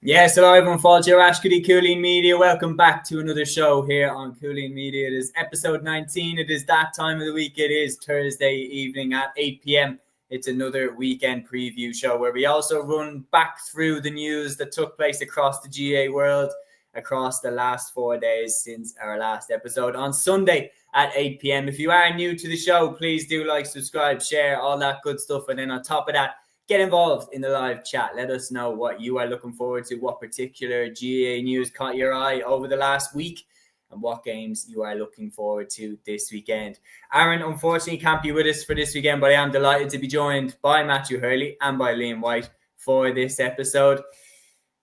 Yes, hello everyone, Fáilte Rashkady, Cúilín Media. Welcome back to another show here on Cúilín Media. It is episode 19. It is that time of the week. It is Thursday evening at 8 p.m. It's another weekend preview show where we also run back through the news that took place across the GA world across the last 4 days since our last episode on Sunday at 8 p.m. If you are new to the show, please do like, subscribe, share, all that good stuff. And then on top of that, get involved in the live chat. Let us know what you are looking forward to, what particular GA news caught your eye over the last week, and what games you are looking forward to this weekend. Aaron, unfortunately, can't be with us for this weekend, but I am delighted to be joined by Matthew Hurley and by Liam White for this episode.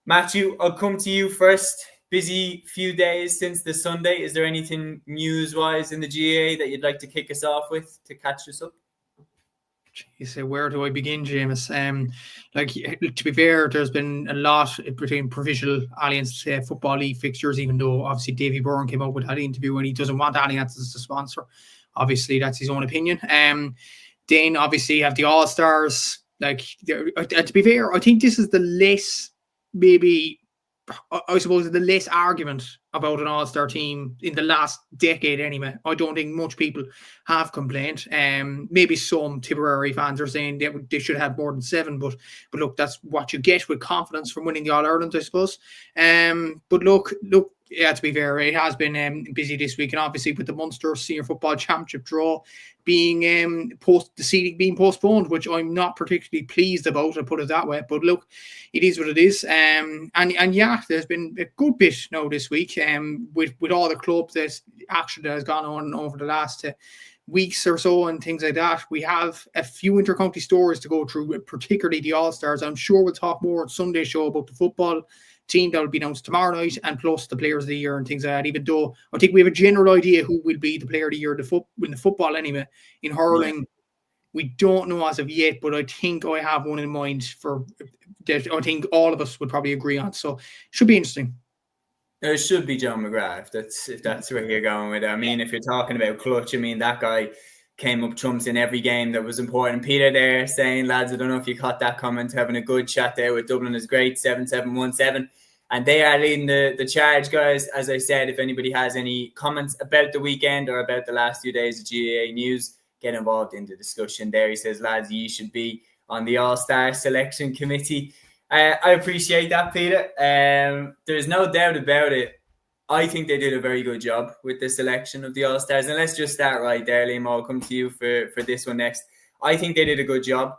Matthew, I'll come to you first. Busy few days since the Sunday. Is there anything news-wise in the GA that you'd like to kick us off with to catch us up? You say, where do I begin, James? To be fair, there's been a lot between Provincial Alliance Football League fixtures, even though obviously Davy Byrne came out with that interview and he doesn't want Alliance as a sponsor. Obviously, that's his own opinion. Then obviously you have the All-Stars. To be fair, I think this is the less, maybe, I suppose, the less argument about an All-Star team in the last decade anyway. I don't think much people have complained. Maybe some Tipperary fans are saying they should have more than 7, but look, that's what you get with confidence from winning the All-Ireland, I suppose. But look, yeah, to be fair, it has been busy this week, and obviously with the Munster Senior Football Championship draw being the seeding being postponed, which I'm not particularly pleased about, I'll put it that way. But look, it is what it is. And yeah, there's been a good bit now this week with all the clubs, there's action that has gone on over the last weeks or so and things like that. We have a few intercounty stories to go through, particularly the All-Stars. I'm sure we'll talk more on Sunday's show about the football team that will be announced tomorrow night, and plus the players of the year and things like that, even though I think we have a general idea who will be the player of the year in the football anyway. In hurling, we don't know as of yet, but I think I have one in mind for that I think all of us would probably agree on. So it should be interesting. It should be John McGrath, if that's where you're going with it. I mean, if you're talking about clutch, I mean, that guy came up trumps in every game that was important. Peter there saying, lads, I don't know if you caught that comment, having a good chat there with Dublin is great, 7-7-1-7. And they are leading the charge, guys. As I said, if anybody has any comments about the weekend or about the last few days of GAA news, get involved in the discussion there. He says, lads, you should be on the All-Star selection committee. I appreciate that, Peter. There's no doubt about it. I think they did a very good job with the selection of the All-Stars. And let's just start right there, Liam. I'll come to you for this one next. I think they did a good job.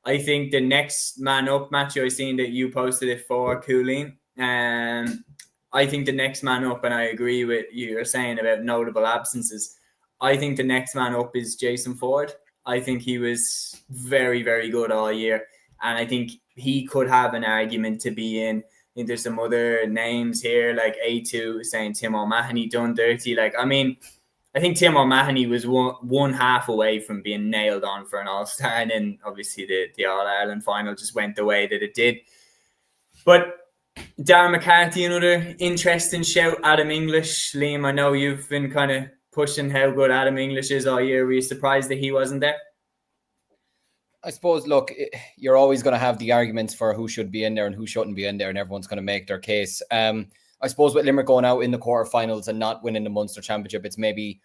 I think the next man up, Matthew, I've seen that you posted it for Cúilín. I think the next man up, and I agree with you're saying about notable absences, I think the next man up is Jason Ford. I think he was very, very good all year. And I think he could have an argument to be in. I think there's some other names here, like A2 saying Tim O'Mahony done dirty. I think Tim O'Mahony was one half away from being nailed on for an All-Star. And then obviously the All-Ireland final just went the way that it did. But Darren McCarthy, another interesting shout. Adam English. Liam, I know you've been kind of pushing how good Adam English is all year. Were you surprised that he wasn't there? I suppose, look, you're always going to have the arguments for who should be in there and who shouldn't be in there, and everyone's going to make their case. I suppose with Limerick going out in the quarterfinals and not winning the Munster Championship, it's maybe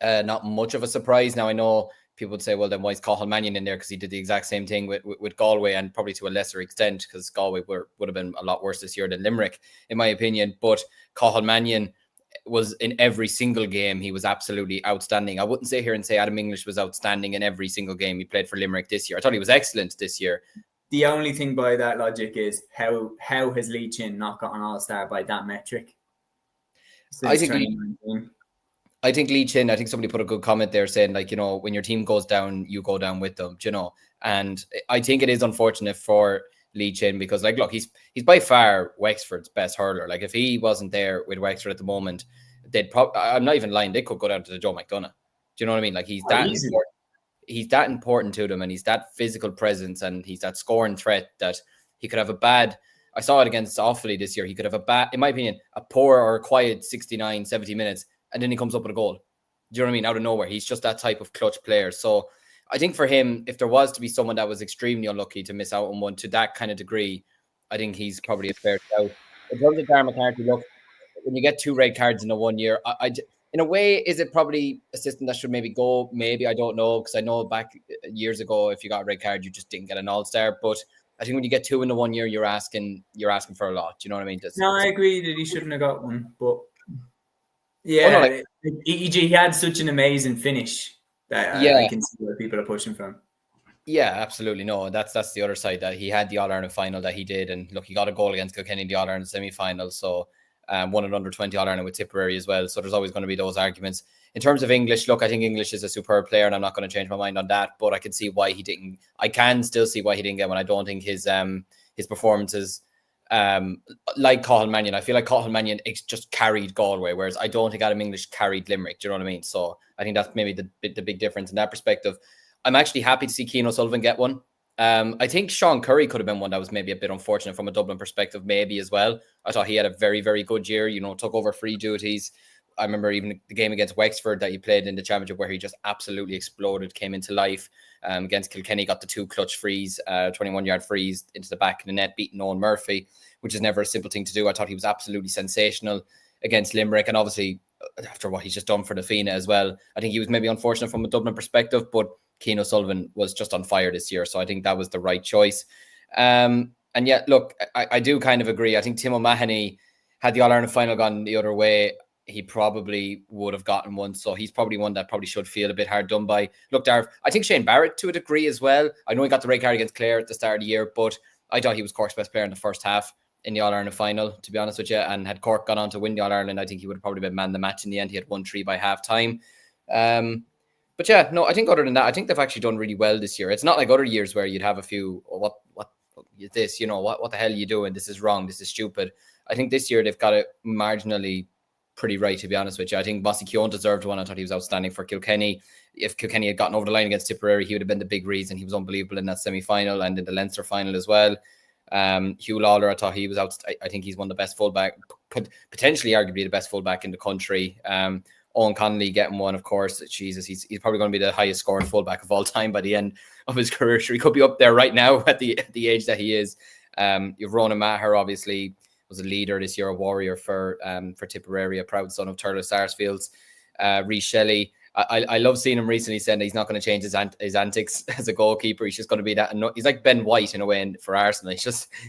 not much of a surprise. Now, I know people would say, well, then why is Cathal Mannion in there? Because he did the exact same thing with Galway, and probably to a lesser extent, because Galway would have been a lot worse this year than Limerick, in my opinion. But Cathal Mannion was in every single game. He was absolutely outstanding. I wouldn't sit here and say Adam English was outstanding in every single game he played for Limerick this year. I thought he was excellent this year. The only thing by that logic is how has Lee Chin not got an All-Star by that metric? I think Lee Chin, I think somebody put a good comment there saying, like, you know, when your team goes down, you go down with them, you know. And I think it is unfortunate for Lee Chin because, like, look, he's by far Wexford's best hurler. Like, if he wasn't there with Wexford at the moment, I'm not even lying, they could go down to the Joe McDonagh. Do you know what I mean? Like, he's that important to them, and he's that physical presence, and he's that scoring threat that he could have a bad. I saw it against Offaly this year. He could have a bad, in my opinion, a poor or a quiet 69, 70 minutes, and then he comes up with a goal. Do you know what I mean? Out of nowhere. He's just that type of clutch player. So I think for him, if there was to be someone that was extremely unlucky to miss out on one to that kind of degree, I think he's probably a fair shout. In terms of Darren McCarthy, look, when you get 2 red cards in a 1 year, in a way, is it probably a system that should maybe go? Maybe, I don't know, because I know back years ago, if you got a red card, you just didn't get an all-star. But I think when you get 2 in the 1 year, you're asking for a lot. Do you know what I mean? I agree that he shouldn't have got one, but yeah, he had such an amazing finish that I can see where people are pushing from. Yeah, absolutely. No, that's the other side, that he had the All-Ireland final that he did. And look, he got a goal against Kilkenny in the All-Ireland semi-final. So won an under-20 All-Ireland with Tipperary as well. So there's always going to be those arguments. In terms of English, look, I think English is a superb player, and I'm not going to change my mind on that. But I can see why he didn't. I can still see why he didn't get one. I don't think his performances, like Cathal Mannion, I feel like Cathal Mannion just carried Galway, whereas I don't think Adam English carried Limerick. Do you know what I mean? So I think that's maybe the big difference in that perspective. I'm actually happy to see Cian O'Sullivan get one. I think Sean Curry could have been one that was maybe a bit unfortunate from a Dublin perspective, maybe as well. I thought he had a very, very good year, took over free duties. I remember even the game against Wexford that he played in the championship where he just absolutely exploded, came into life. Against Kilkenny, got the 2 clutch frees, 21-yard frees into the back of the net, beating Owen Murphy, which is never a simple thing to do. I thought he was absolutely sensational against Limerick, and obviously after what he's just done for the Fianna as well, I think he was maybe unfortunate from a Dublin perspective, but Cian O'Sullivan was just on fire this year, so I think that was the right choice. And yet, look, I do kind of agree. I think Tim O'Mahony, had the All-Ireland final gone the other way, he probably would have gotten one. So he's probably one that probably should feel a bit hard done by. Look, Darv, I think Shane Barrett to a degree as well. I know he got the red card against Clare at the start of the year, but I thought he was Cork's best player in the first half in the All-Ireland final, to be honest with you. And had Cork gone on to win the All-Ireland, I think he would have probably been man the match in the end. He had 1-3 by half time. But yeah, no, I think other than that, I think they've actually done really well this year. It's not like other years where you'd have a few, what is this? What the hell are you doing? This is wrong. This is stupid. I think this year they've got it marginally pretty right, to be honest with you. I think Mossy Keown deserved one. I thought he was outstanding for Kilkenny. If Kilkenny had gotten over the line against Tipperary, he would have been the big reason. He was unbelievable in that semi-final and in the Leinster final as well. Hugh Lawler, I thought he was out. I think he's one of the best fullback, potentially arguably the best fullback in the country. Owen Connolly getting one, of course. Jesus, he's probably going to be the highest scoring fullback of all time by the end of his career. Sure, he could be up there right now at the age that he is. You've Ronan Maher, obviously, was a leader this year, a warrior for Tipperary, a proud son of Turles Sarsfields. Rhys Shelley, I love seeing him recently saying that he's not going to change his antics as a goalkeeper. He's just going to be that. He's like Ben White in a way for Arsenal.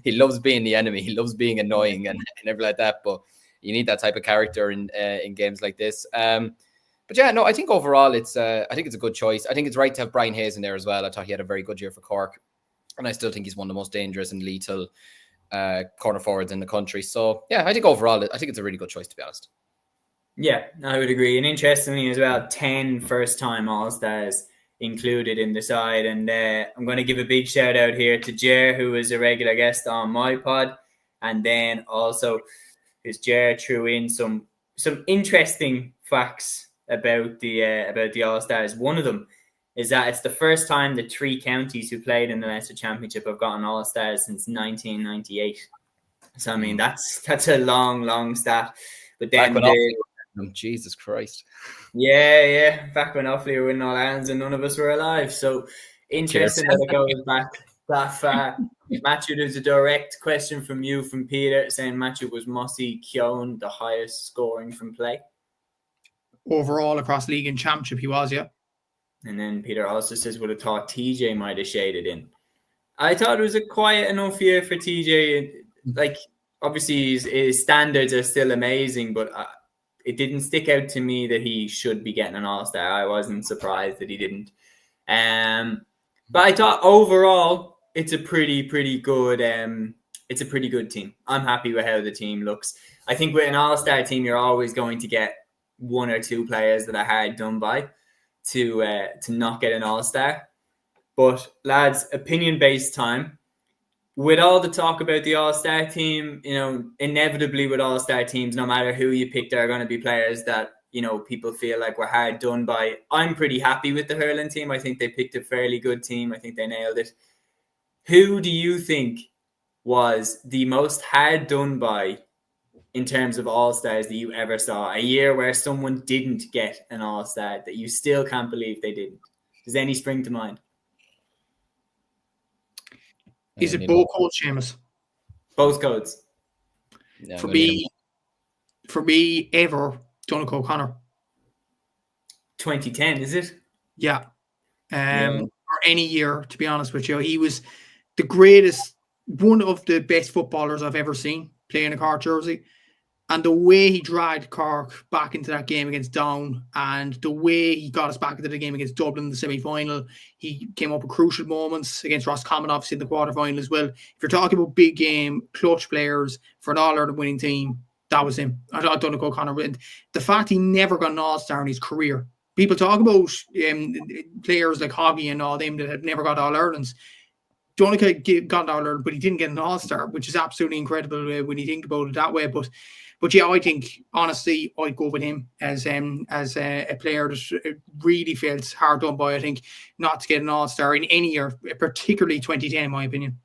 He loves being the enemy. He loves being annoying and everything like that. But you need that type of character in games like this. But yeah, no, I think overall I think it's a good choice. I think it's right to have Brian Hayes in there as well. I thought he had a very good year for Cork, and I still think he's one of the most dangerous and lethal corner forwards in the country. So yeah, I think overall I think it's a really good choice, to be honest. Yeah, I would agree. And interestingly as well, 10 first-time All-Stars included in the side. And I'm going to give a big shout out here to Jer, who is a regular guest on my pod, and then also is Jer threw in some interesting facts about the All-Stars. One of them is that it's the first time the 3 counties who played in the Leinster Championship have gotten All-Stars since 1998. So I mean that's a long stat. But then Jesus Christ. Yeah. Back when Offaly were winning all Irelands and none of us were alive. So interesting that it goes back that far. Matthew, there's a direct question from Peter saying, Matthew, was Mossy Keown the highest scoring from play? Overall across league and championship he was, yeah. And then Peter also says, would have thought TJ might have shaded in. I thought it was a quiet enough year for TJ. Like, obviously his standards are still amazing, but it didn't stick out to me that he should be getting an All-Star. I wasn't surprised that he didn't. But I thought overall it's a pretty good team. I'm happy with how the team looks. I think with an All-Star team, you're always going to get 1 or 2 players that are hard done by to not get an All-Star. But lads, opinion-based time. With all the talk about the All-Star team, inevitably with All-Star teams, no matter who you pick, there are going to be players that, people feel like were hard done by. I'm pretty happy with the hurling team. I think they picked a fairly good team. I think they nailed it. Who do you think was the most hard done by in terms of All-Stars that you ever saw? A year where someone didn't get an All-Star that you still can't believe they didn't. Does any spring to mind? Is it Bo Colt, Seamus? Both codes. Yeah, For me, ever, Donegal O'Connor. 2010, is it? Yeah. Or any year, to be honest with you. He was the greatest, one of the best footballers I've ever seen playing a Cork jersey. And the way he dragged Cork back into that game against Down, and the way he got us back into the game against Dublin in the semi-final, he came up with crucial moments against Roscommon, obviously in the quarter-final as well. If you're talking about big game, clutch players for an All-Ireland winning team, that was him. I Donegal O'Connor. The fact he never got an All-Star in his career. People talk about players like Hoggy and all them that had never got All-Irelands. Donegal got an All-Ireland, but he didn't get an All-Star, which is absolutely incredible when you think about it that way. But yeah, I think, honestly, I'd go with him as a player that really felt hard done by, I think, not to get an All-Star in any year, particularly 2010, in my opinion.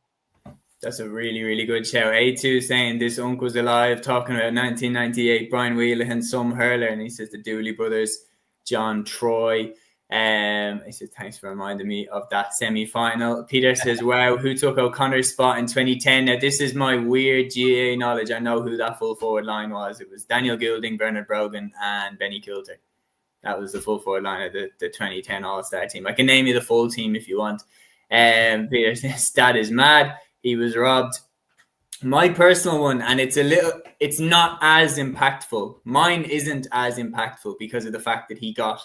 That's a really, really good shout. A2 saying this uncle's alive, talking about 1998, Brian Wheelahan, some hurler, and he says the Dooley brothers, John Troy. He says, thanks for reminding me of that semi-final. Peter says, wow, who took O'Connor's spot in 2010? Now, this is my weird GA knowledge. I know who that full forward line was. It was Daniel Goulding, Bernard Brogan, and Benny Coulter. That was the full forward line of the 2010 All-Star team. I can name you the full team if you want. Peter says, that is mad. He was robbed. My personal one, and it's not as impactful. Mine isn't as impactful because of the fact that he got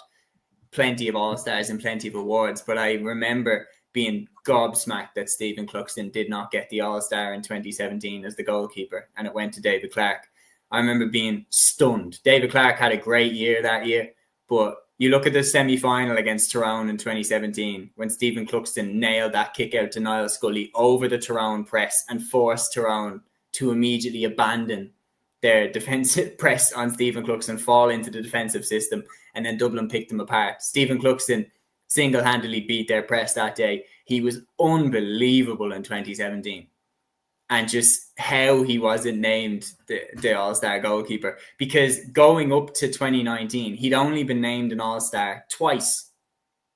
plenty of All-Stars and plenty of awards, but I remember being gobsmacked that Stephen Cluxton did not get the All-Star in 2017 as the goalkeeper, and it went to David Clark. I remember being stunned. David Clark had a great year that year, but you look at the semi-final against Tyrone in 2017 when Stephen Cluxton nailed that kick out to Niall Scully over the Tyrone press and forced Tyrone to immediately abandon their defensive press on Stephen Cluxton, fall into the defensive system, and then Dublin picked them apart. Stephen Cluxton single-handedly beat their press that day. He was unbelievable in 2017. And just how he wasn't named the All-Star goalkeeper. Because going up to 2019, he'd only been named an All-Star twice.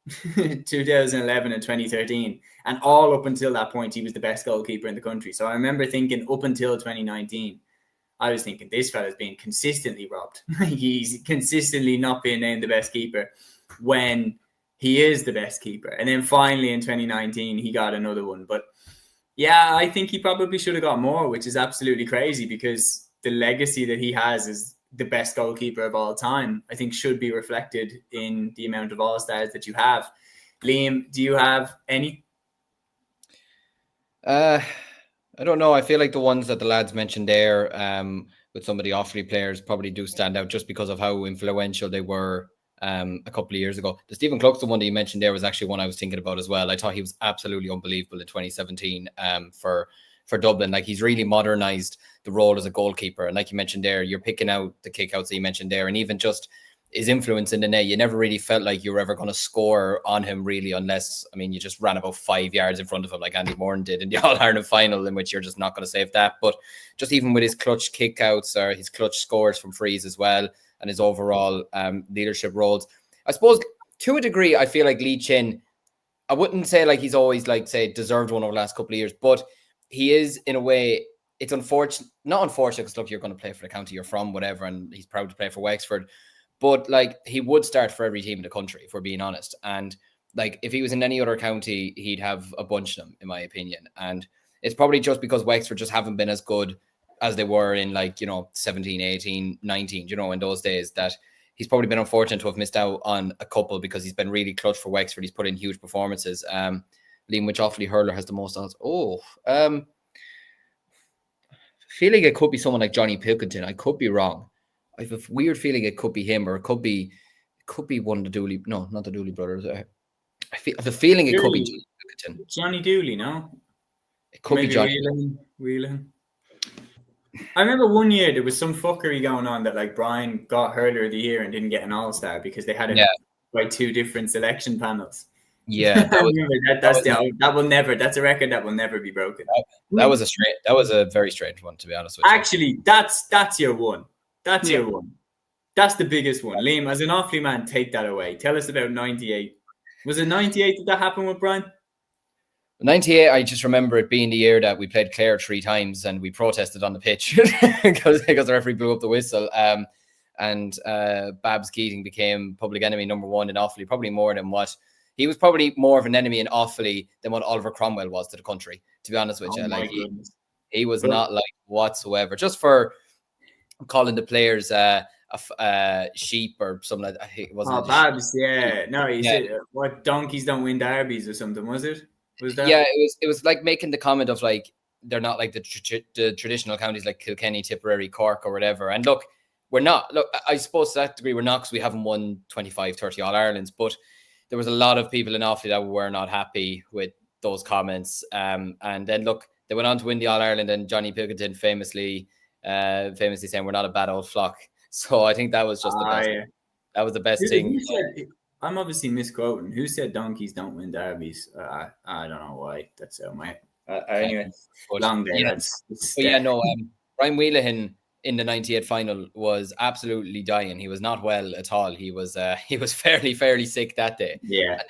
2011 and 2013. And all up until that point, he was the best goalkeeper in the country. So I remember thinking up until 2019, I was thinking this fella's being consistently robbed. He's consistently not being named the best keeper when he is the best keeper. And then finally in 2019, he got another one. But yeah, I think he probably should have got more, which is absolutely crazy because the legacy that he has as the best goalkeeper of all time, I think should be reflected in the amount of All-Stars that you have. Liam, do you have any? I don't know. I feel like the ones that the lads mentioned there with some of the Offaly players probably do stand out just because of how influential they were a couple of years ago. The Stephen Cluxton one that you mentioned there was actually one I was thinking about as well. I thought he was absolutely unbelievable in 2017 for Dublin. Like, he's really modernized the role as a goalkeeper. And like you mentioned there, you're picking out the kickouts that you mentioned there, and even just his influence in the net. You never really felt like you were ever going to score on him, really, unless, I mean, you just ran about 5 yards in front of him like Andy Moran did in the All-Ireland final, in which you're just not going to save that. But just even with his clutch kickouts or his clutch scores from frees as well, and his overall leadership roles, I suppose to a degree, I feel like Lee Chin, I wouldn't say like he's always like, say, deserved one over the last couple of years, but he is, in a way, it's unfortunate, not unfortunate, because look, you're going to play for the county you're from, whatever, and he's proud to play for Wexford. But like, he would start for every team in the country, if we're being honest. And like, if he was in any other county, he'd have a bunch of them, in my opinion. And it's probably just because Wexford just haven't been as good as they were in, like, 17, 18, 19, in those days, that he's probably been unfortunate to have missed out on a couple, because he's been really clutch for Wexford. He's put in huge performances. Liam, which Offaly hurler has the most odds? I feel like it could be someone like Johnny Pilkington. I could be wrong. I have a weird feeling it could be him, or it could be one of the Dooley. No, not the Dooley brothers. I have a feeling it could be Johnny Pilkington. Johnny Dooley, no? It could be Johnny. Whelan. I remember one year there was some fuckery going on that like Brian got hurler of the year and didn't get an All-Star because they had by two different selection panels. Yeah, that's a record that will never be broken. That was a very strange one, to be honest with you. Actually, that's your one. That's your one. That's the biggest one. Liam, as an Offaly man, take that away. Tell us about 98. Was it 98 that happened with Brian? 98, I just remember it being the year that we played Clare 3 times and we protested on the pitch because the referee blew up the whistle. And Babs Keating became public enemy number 1 in Offaly, probably more than what he was, probably more of an enemy in Offaly than what Oliver Cromwell was to the country, to be honest with you. Like he was not like whatsoever, just for calling the players sheep or something like that. It wasn't Babs, yeah. No, he said what, donkeys don't win derbies or something, was it? Was that? Yeah, it was like making the comment of like they're not like the traditional counties like Kilkenny, Tipperary, Cork or whatever. And look, we're not. Look, I suppose to that degree we're not, because we haven't won 25, 30 All-Irelands, but there was a lot of people in Offaly that were not happy with those comments. And then look, they went on to win the All-Ireland, and Johnny Pilkington famously saying we're not a bad old flock. So I think that was just the best. Yeah. That was the best thing. I'm obviously misquoting. Who said donkeys don't win derbies? I don't know why. That's my anyway. Long day. Yeah, Brian Wheelahan in the 98 final was absolutely dying. He was not well at all. He was fairly sick that day. Yeah. And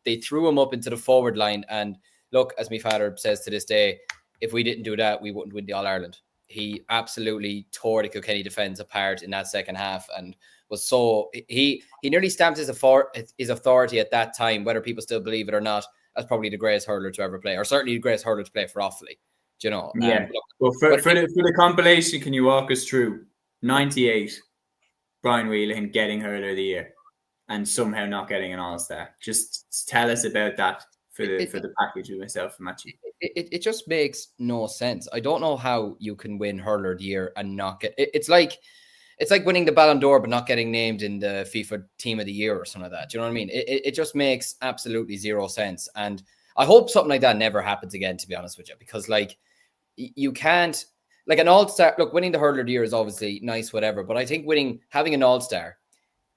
they threw him up into the forward line. And look, as my father says to this day, if we didn't do that, we wouldn't win the All-Ireland. He absolutely tore the Kilkenny defence apart in that second half, and was so he nearly stamped his authority at that time, whether people still believe it or not, as probably the greatest hurler to ever play, or certainly the greatest hurler to play for Offaly. Do you know? Yeah. Well, for the compilation, can you walk us through 98, Brian Wheelahan getting hurler of the year, and somehow not getting an All-Star? Just tell us about that for the package with myself and Matthew. It just makes no sense. I don't know how you can win hurler of the year and not get. It's like winning the Ballon d'Or but not getting named in the FIFA Team of the Year or something like that. Do you know what I mean? It just makes absolutely zero sense. And I hope something like that never happens again, to be honest with you, because like you can't, like an All-Star, look, winning the hurler of the year is obviously nice, whatever, but I think having an All-Star,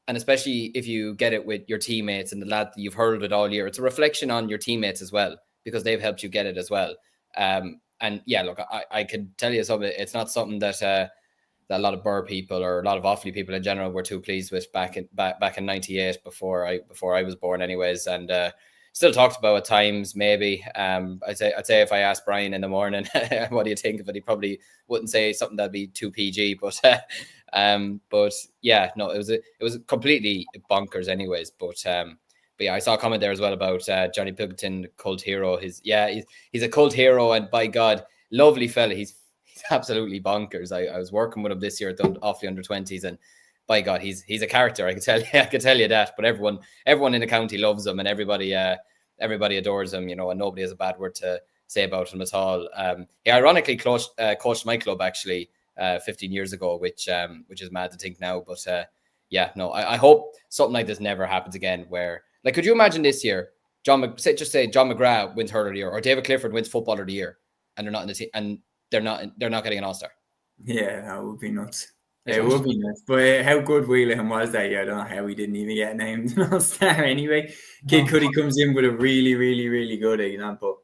and especially if you get it with your teammates and the lad that you've hurled it all year, it's a reflection on your teammates as well, because they've helped you get it as well. And yeah, look, I could tell you something. It's not something that a lot of Burr people or a lot of Offaly people in general were too pleased with back in 98 before I was born anyways, and still talked about at times. Maybe I'd say if I asked Brian in the morning what do you think of it, he probably wouldn't say something that'd be too PG, but yeah, no, it was completely bonkers anyways. But yeah, I saw a comment there as well about Johnny Pilkington, cult hero. He's a cult hero, and by God, lovely fella. He's absolutely bonkers. I was working with him this year at the Offaly under-20s, and by God, he's a character. I could tell you that. But everyone in the county loves him, and everybody adores him. You know, and nobody has a bad word to say about him at all. He ironically coached my club actually 15 years ago, which is mad to think now. But yeah, no, I hope something like this never happens again. Where, like, could you imagine this year, John McGrath wins hurler of the year, or David Clifford wins footballer of the year, and they're not in the team, and they're not getting an All-Star? Yeah, that would be nuts. It would be nuts. But how good Wheelahan was that year, I don't know how he didn't even get named an All-Star anyway. Kid Cudi comes in with a really, really, really good example.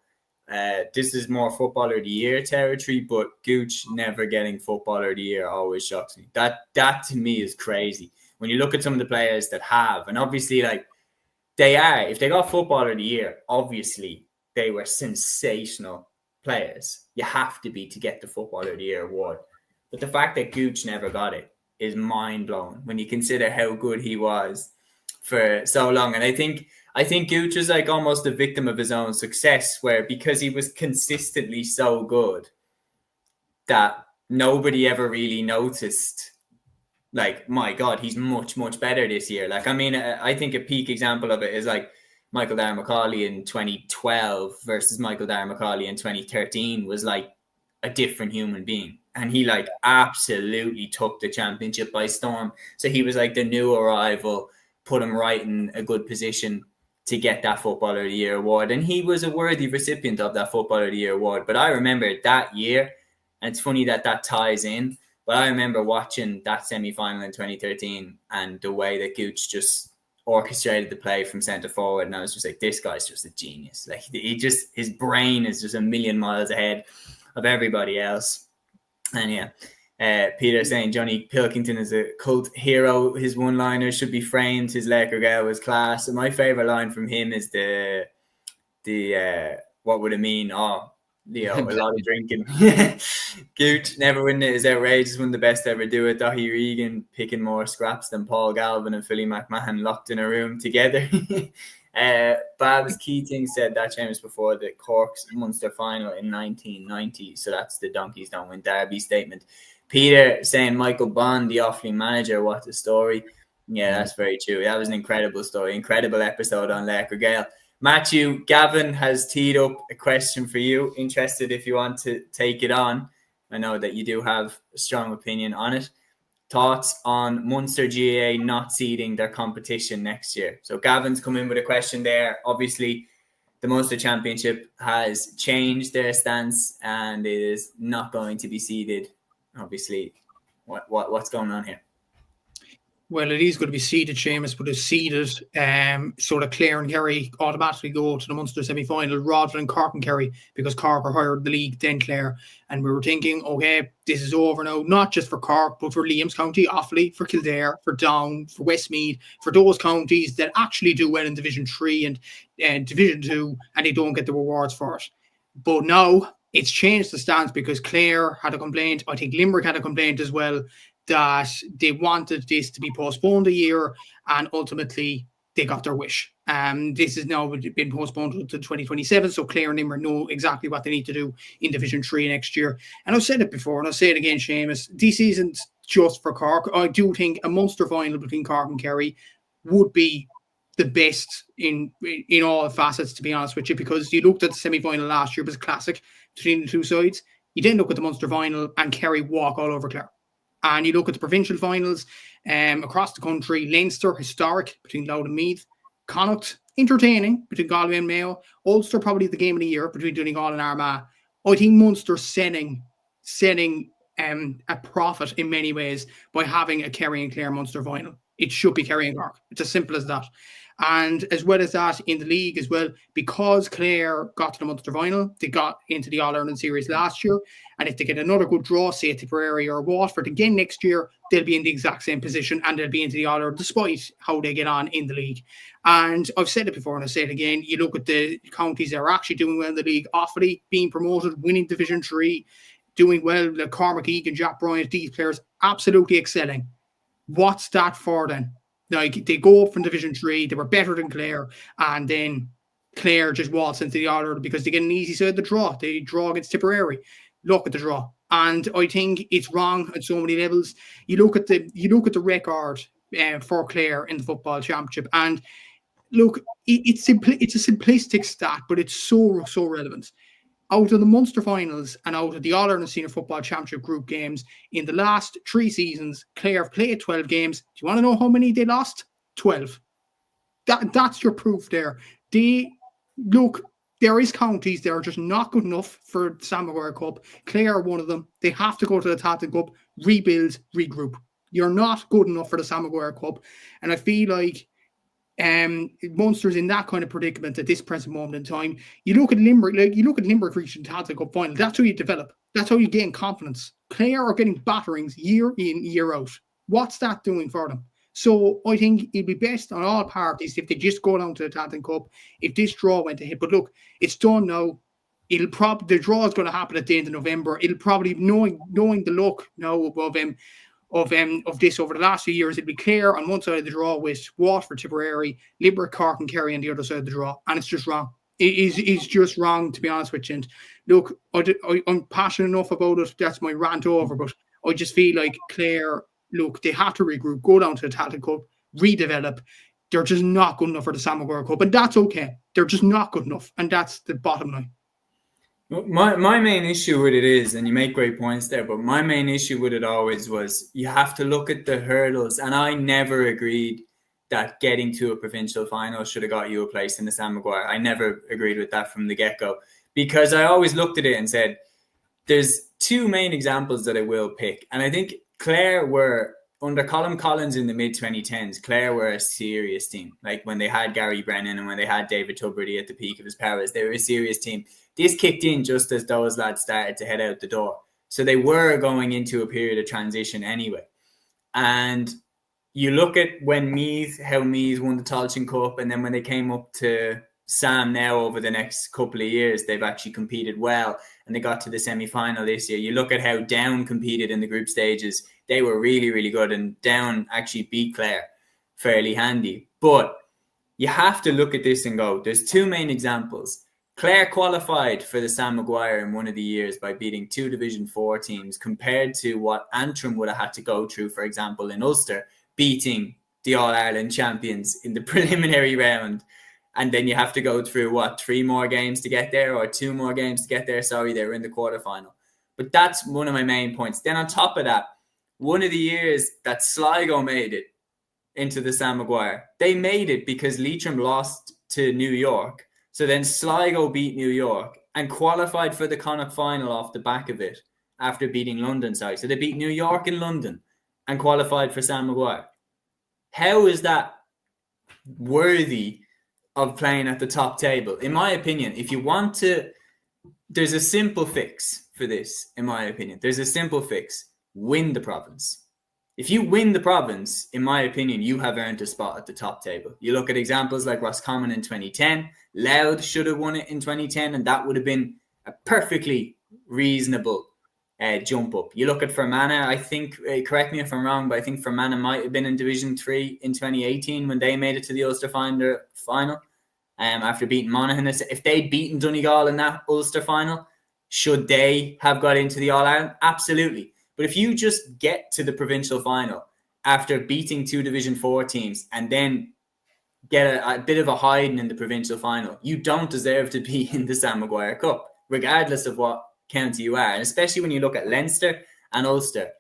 This is more footballer of the year territory, but Gooch never getting footballer of the year always shocks me. That to me is crazy. When you look at some of the players that have, and obviously like if they got footballer of the year, obviously they were sensational players. You have to be to get the footballer of the year award. But the fact that Gooch never got it is mind-blowing when you consider how good he was for so long. And I think Gooch was like almost a victim of his own success, where because he was consistently so good that nobody ever really noticed, like, my God, he's much, much better this year. Like, I mean, I think a peak example of it is like Michael Darragh-Macaulay in 2012 versus Michael Darragh-Macaulay in 2013 was like a different human being. And he like absolutely took the championship by storm. So he was like the new arrival, put him right in a good position to get that Footballer of the Year award. And he was a worthy recipient of that Footballer of the Year award. But I remember that year, and it's funny that ties in, but I remember watching that semi-final in 2013 and the way that Gooch just orchestrated the play from centre forward. And I was just like, this guy's just a genius. Like, his brain is just a million miles ahead of everybody else. And yeah, Peter saying Johnny Pilkington is a cult hero. His one-liner should be framed. His Laker girl was class. And my favourite line from him is the what would it mean? Oh, you know, a lot of drinking. Gooch never winning it is outrageous. One of the best to ever do it. Daithí Regan picking more scraps than Paul Galvin and Philly McMahon locked in a room together. Babs Keating said that James before the Cork's Munster final in 1990. So that's the Donkeys Don't Win Derby statement. Peter saying Michael Bond, the Offaly manager, what a story. Yeah, that's very true. That was an incredible story. Incredible episode on Leicester Gale. Matthew, Gavin has teed up a question for you. Interested if you want to take it on. I know that you do have a strong opinion on it. Thoughts on Munster GAA not seeding their competition next year? So Gavin's come in with a question there. Obviously, the Munster Championship has changed their stance and it is not going to be seeded. Obviously, what's going on here? Well, it is going to be seeded, Seamus, but it's seeded so that Clare and Kerry automatically go to the Munster semi-final rather than Cork and Kerry, because Cork are higher in the league than Clare. And we were thinking, okay, this is over now, not just for Cork, but for Liam's County, Offaly, for Kildare, for Down, for Westmeath, for those counties that actually do well in Division 3 and Division 2, and they don't get the rewards for it. But now it's changed the stance because Clare had a complaint. I think Limerick had a complaint as well, that they wanted this to be postponed a year, and ultimately they got their wish. This has now been postponed to 2027, so Clare and Limerick know exactly what they need to do in Division 3 next year. And I've said it before, and I'll say it again, Seamus, this isn't just for Cork. I do think a Munster final between Cork and Kerry would be the best in all facets, to be honest with you, because you looked at the semi-final last year, it was a classic between the two sides. You then look at the Munster final and Kerry walk all over Clare. And you look at the provincial finals across the country, Leinster, historic between Louth and Meath, Connacht, entertaining between Galway and Mayo, Ulster, probably the game of the year between Donegal and Armagh. I think Munster setting a profit in many ways by having a Kerry and Clare Munster final. It should be Kerry and Cork. It's as simple as that. And as well as that, in the league as well, because Clare got to the Munster final, they got into the All-Ireland series last year. And if they get another good draw, say at Tipperary or Waterford again next year, they'll be in the exact same position and they'll be into the All-Ireland despite how they get on in the league. And I've said it before and I'll say it again, you look at the counties that are actually doing well in the league, Offaly being promoted, winning Division 3, doing well, the Cormac Egan, Jack Bryant, these players absolutely excelling. What's that for then? Like, they go up from Division 3, they were better than Clare, and then Clare just waltz into the All-Ireland because they get an easy side of the draw. They draw against Tipperary. Look at the draw. And I think it's wrong at so many levels. You look at the record for Clare in the football championship, and look, it's a simplistic stat, but it's so relevant. Out of the Munster finals and out of the All-Ireland Senior Football Championship group games, in the last 3 seasons, Clare have played 12 games. Do you want to know how many they lost? 12. That's your proof there. There is counties that are just not good enough for the Sam Maguire Cup. Clare are one of them. They have to go to the Tailteann Cup, rebuild, regroup. You're not good enough for the Sam Maguire Cup. And I feel like Munster's in that kind of predicament at this present moment in time. You look at Limerick, reaching the Tailteann Cup final. That's how you develop. That's how you gain confidence. Clare are getting batterings year in, year out. What's that doing for them? So I think it'd be best on all parties if they just go down to the Tailteann Cup, if this draw went ahead. But look, it's done now. The draw is going to happen at the end of November. It'll probably, knowing the luck now of this over the last few years, it'll be Clare on one side of the draw with Waterford, Tipperary, Limerick, Cork and Kerry on the other side of the draw. And it's just wrong. It's just wrong, to be honest with you. And look, I'm passionate enough about it. That's my rant over. But I just feel like Clare, look, they have to regroup, go down to the Tailteann Cup, redevelop. They're just not good enough for the Sam Maguire Cup. And that's okay. They're just not good enough. And that's the bottom line. My main issue with it is, and you make great points there, but my main issue with it always was you have to look at the hurdles. And I never agreed that getting to a provincial final should have got you a place in the Sam Maguire. I never agreed with that from the get-go, because I always looked at it and said, there's 2 main examples that I will pick. And I think Clare were, under Colin Collins in the mid-2010s, Clare were a serious team. Like when they had Gary Brennan and when they had David Tubridy at the peak of his powers, they were a serious team. This kicked in just as those lads started to head out the door. So they were going into a period of transition anyway. And you look at when how Meath won the Tailteann Cup, and then when they came up to Sam now over the next couple of years, they've actually competed well and they got to the semi-final this year. You look at how Down competed in the group stages. They were really, really good, and Down actually beat Clare fairly handy. But you have to look at this and go, there's two main examples. Clare qualified for the Sam Maguire in one of the years by beating 2 Division 4 teams, compared to what Antrim would have had to go through, for example, in Ulster, beating the All-Ireland champions in the preliminary round. And then you have to go through, 3 more games to get there, or 2 more games to get there? Sorry, they were in the quarterfinal. But that's one of my main points. Then on top of that, one of the years that Sligo made it into the Sam Maguire, they made it because Leitrim lost to New York. So then Sligo beat New York and qualified for the Connacht final off the back of it after beating London. So they beat New York and London and qualified for Sam Maguire. How is that worthy of playing at the top table? In my opinion, if you want to, there's a simple fix for this, in my opinion. There's a simple fix. Win the province. If you win the province, in my opinion, you have earned a spot at the top table. You look at examples like Roscommon in 2010. Louth should have won it in 2010, and that would have been a perfectly reasonable jump up. You look at Fermanagh, I think, correct me if I'm wrong, but I think Fermanagh might have been in Division 3 in 2018 when they made it to the Ulster final after beating Monaghan. If they'd beaten Donegal in that Ulster final, should they have got into the All-Ireland? Absolutely. But if you just get to the provincial final after beating 2 Division 4 teams and then get a bit of a hiding in the provincial final, you don't deserve to be in the Sam Maguire Cup, regardless of what county you are. And especially when you look at Leinster and Ulster,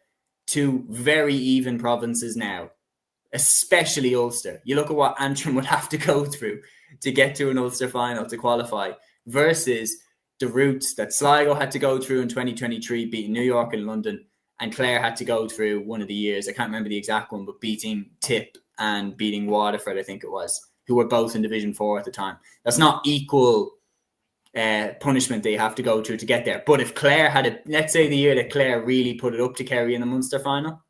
2 very even provinces now, especially Ulster. You look at what Antrim would have to go through to get to an Ulster final to qualify versus the routes that Sligo had to go through in 2023, beating New York and London, and Clare had to go through one of the years, I can't remember the exact one, but beating Tip and beating Waterford, I think it was, who were both in Division 4 at the time. That's not equal punishment they have to go through to get there. But if Clare had let's say the year that Clare really put it up to Kerry in the Munster final,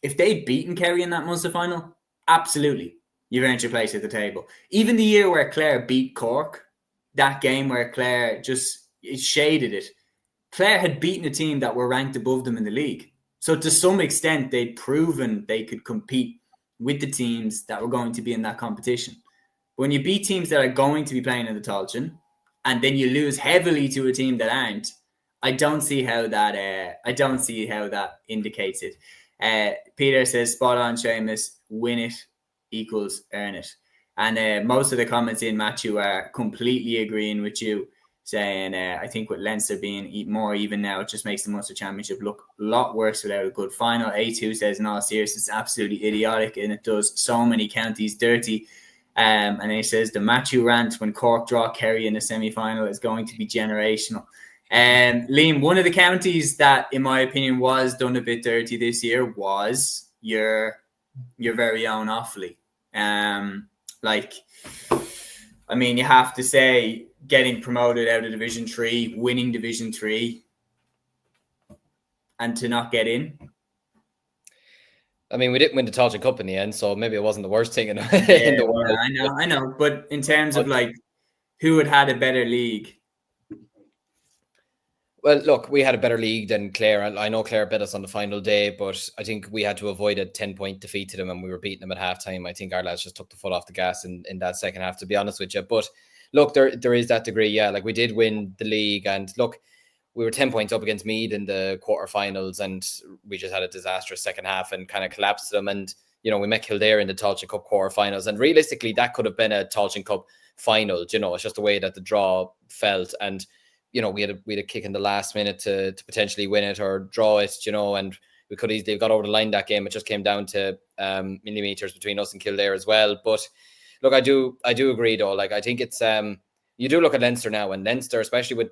if they'd beaten Kerry in that Munster final, absolutely, you've earned your place at the table. Even the year where Clare beat Cork, that game where Clare just shaded it, Clare had beaten a team that were ranked above them in the league. So to some extent, they'd proven they could compete with the teams that were going to be in that competition. When you beat teams that are going to be playing in the Tailteann, and then you lose heavily to a team that aren't, I don't see how that indicates it. Peter says, spot on, Seamus, win it equals earn it. And most of the comments in, Matthew, are completely agreeing with you, saying, I think with Leinster being more even now, it just makes the Munster Championship look a lot worse without a good final. A2 says, in all seriousness, it's absolutely idiotic, and it does so many counties dirty. And then he says, the Matthew rant when Cork draw Kerry in the semi-final is going to be generational. Liam, one of the counties that, in my opinion, was done a bit dirty this year was your very own Offaly. You have to say, getting promoted out of Division 3, winning Division 3, and to not get in. I mean, we didn't win the Tailteann Cup in the end, so maybe it wasn't the worst thing in the world. I know. But in terms of who had a better league? Well, look, we had a better league than Clare. I know Clare beat us on the final day, but I think we had to avoid a 10-point defeat to them, and we were beating them at halftime. I think our lads just took the foot off the gas in that second half, to be honest with you. But look, there is that degree, yeah. We did win the league, and look, we were 10 points up against Meath in the quarterfinals, and we just had a disastrous second half and kind of collapsed them. And, we met Kildare in the Tailteann Cup quarterfinals, and realistically, that could have been a Tailteann Cup final. It's just the way that the draw felt. And, we had a kick in the last minute to potentially win it or draw it, and we could easily have got over the line that game. It just came down to millimeters between us and Kildare as well. But look, I do agree though. I think it's you do look at Leinster now, and Leinster, especially with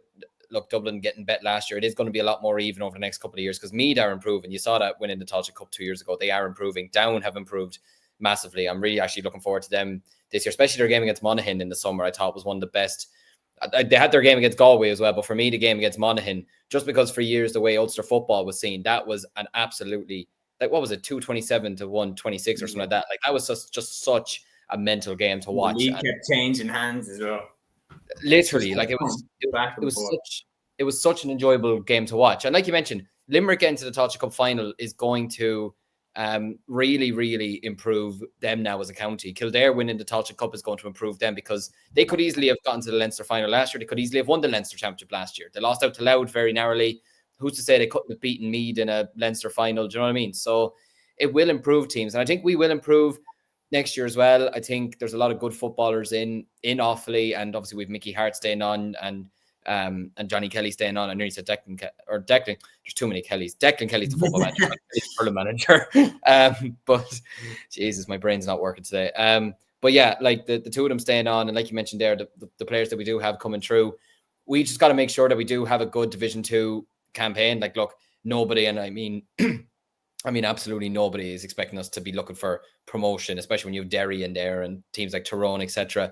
Dublin getting bet last year, it is going to be a lot more even over the next couple of years because Meath are improving. You saw that winning the Tailteann Cup 2 years ago. They are improving. Down have improved massively. I'm really actually looking forward to them this year, especially their game against Monaghan in the summer. I thought was one of the best. They had their game against Galway as well, but for me, the game against Monaghan, just because for years the way Ulster football was seen, that was an absolutely, what was it, 227 to 126 or something like that. That was just such a mental game to watch. The league kept changing hands as well. Literally, like it was such an enjoyable game to watch. And like you mentioned, Limerick getting to the Taoiseach Cup final is going to really, really improve them now as a county. Kildare winning the Taoiseach Cup is going to improve them because they could easily have gotten to the Leinster final last year. They could easily have won the Leinster Championship last year. They lost out to Louth very narrowly. Who's to say they couldn't have beaten Meath in a Leinster final? Do you know what I mean? So it will improve teams. And I think we will improve next year as well. I think there's a lot of good footballers in Offaly, and obviously we've Mickey Hart staying on and Johnny Kelly staying on. I nearly said Declan. There's too many Kellys. Declan Kelly's the football manager. He's the manager. But Jesus, my brain's not working today. But yeah, like the two of them staying on, and like you mentioned there, the players that we do have coming through, we just got to make sure that we do have a good Division 2 campaign. Like, look, nobody, and I mean absolutely nobody is expecting us to be looking for promotion, especially when you have Derry in there and teams like Tyrone, etc.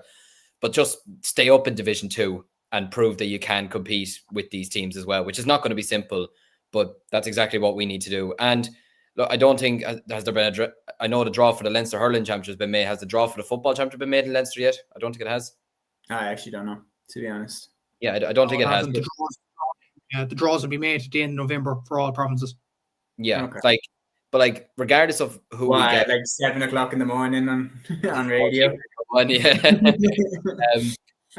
But just stay up in Division 2 and prove that you can compete with these teams as well, which is not going to be simple, but that's exactly what we need to do. And look, I don't think, has there been I know the draw for the Leinster Hurling Championship has been made. Has the draw for the football championship been made in Leinster yet? I don't think it has. I actually don't know, to be honest. Yeah, I don't think it has. The draws will be made at the end of November for all provinces. Yeah, okay. But regardless of who we get, like 7 o'clock in the morning on radio. But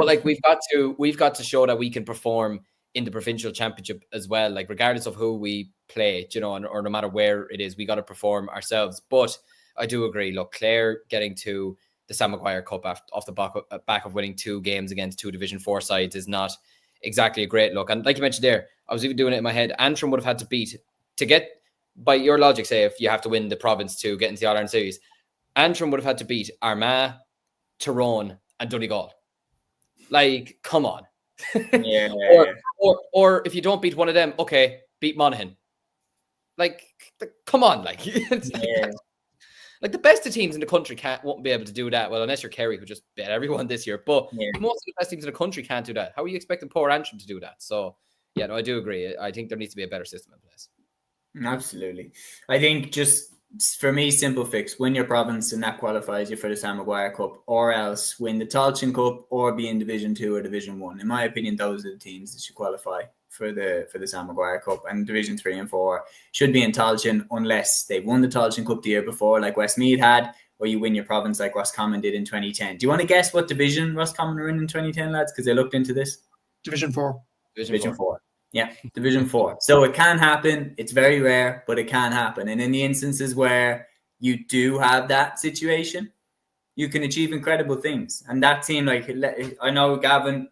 like we've got to show that we can perform in the provincial championship as well. Like regardless of who we play, or no matter where it is, we got to perform ourselves. But I do agree. Look, Clare getting to the Sam Maguire Cup off the back of winning 2 games against 2 Division 4 sides is not exactly a great look. And like you mentioned there, I was even doing it in my head. Antrim would have had to beat to get, by your logic, say if you have to win the province to get into the All-Ireland series, Antrim would have had to beat Armagh, Tyrone, and Donegal. Like, come on. Yeah. or if you don't beat one of them, okay, beat Monaghan. Like, come on, like, like the best of teams in the country won't be able to do that. Well, unless you're Kerry, who just bet everyone this year. But most of the best teams in the country can't do that. How are you expecting poor Antrim to do that? So, yeah, no, I do agree. I think there needs to be a better system in place. Absolutely. I think just for me, simple fix: win your province, and that qualifies you for the Sam Maguire Cup, or else win the Taoiseach Cup or be in Division 2 or Division 1. In my opinion, those are the teams that should qualify for the Sam Maguire Cup, and Division 3 and 4 should be in Taoiseach unless they won the Taoiseach Cup the year before, like Westmeath had, or you win your province like Roscommon did in 2010. Do you want to guess what division Roscommon are in 2010, lads? Because they looked into this. Division 4. Division 4. Yeah, Division 4. So it can happen. It's very rare, but it can happen. And in the instances where you do have that situation, you can achieve incredible things. And that team, like, I know Gavin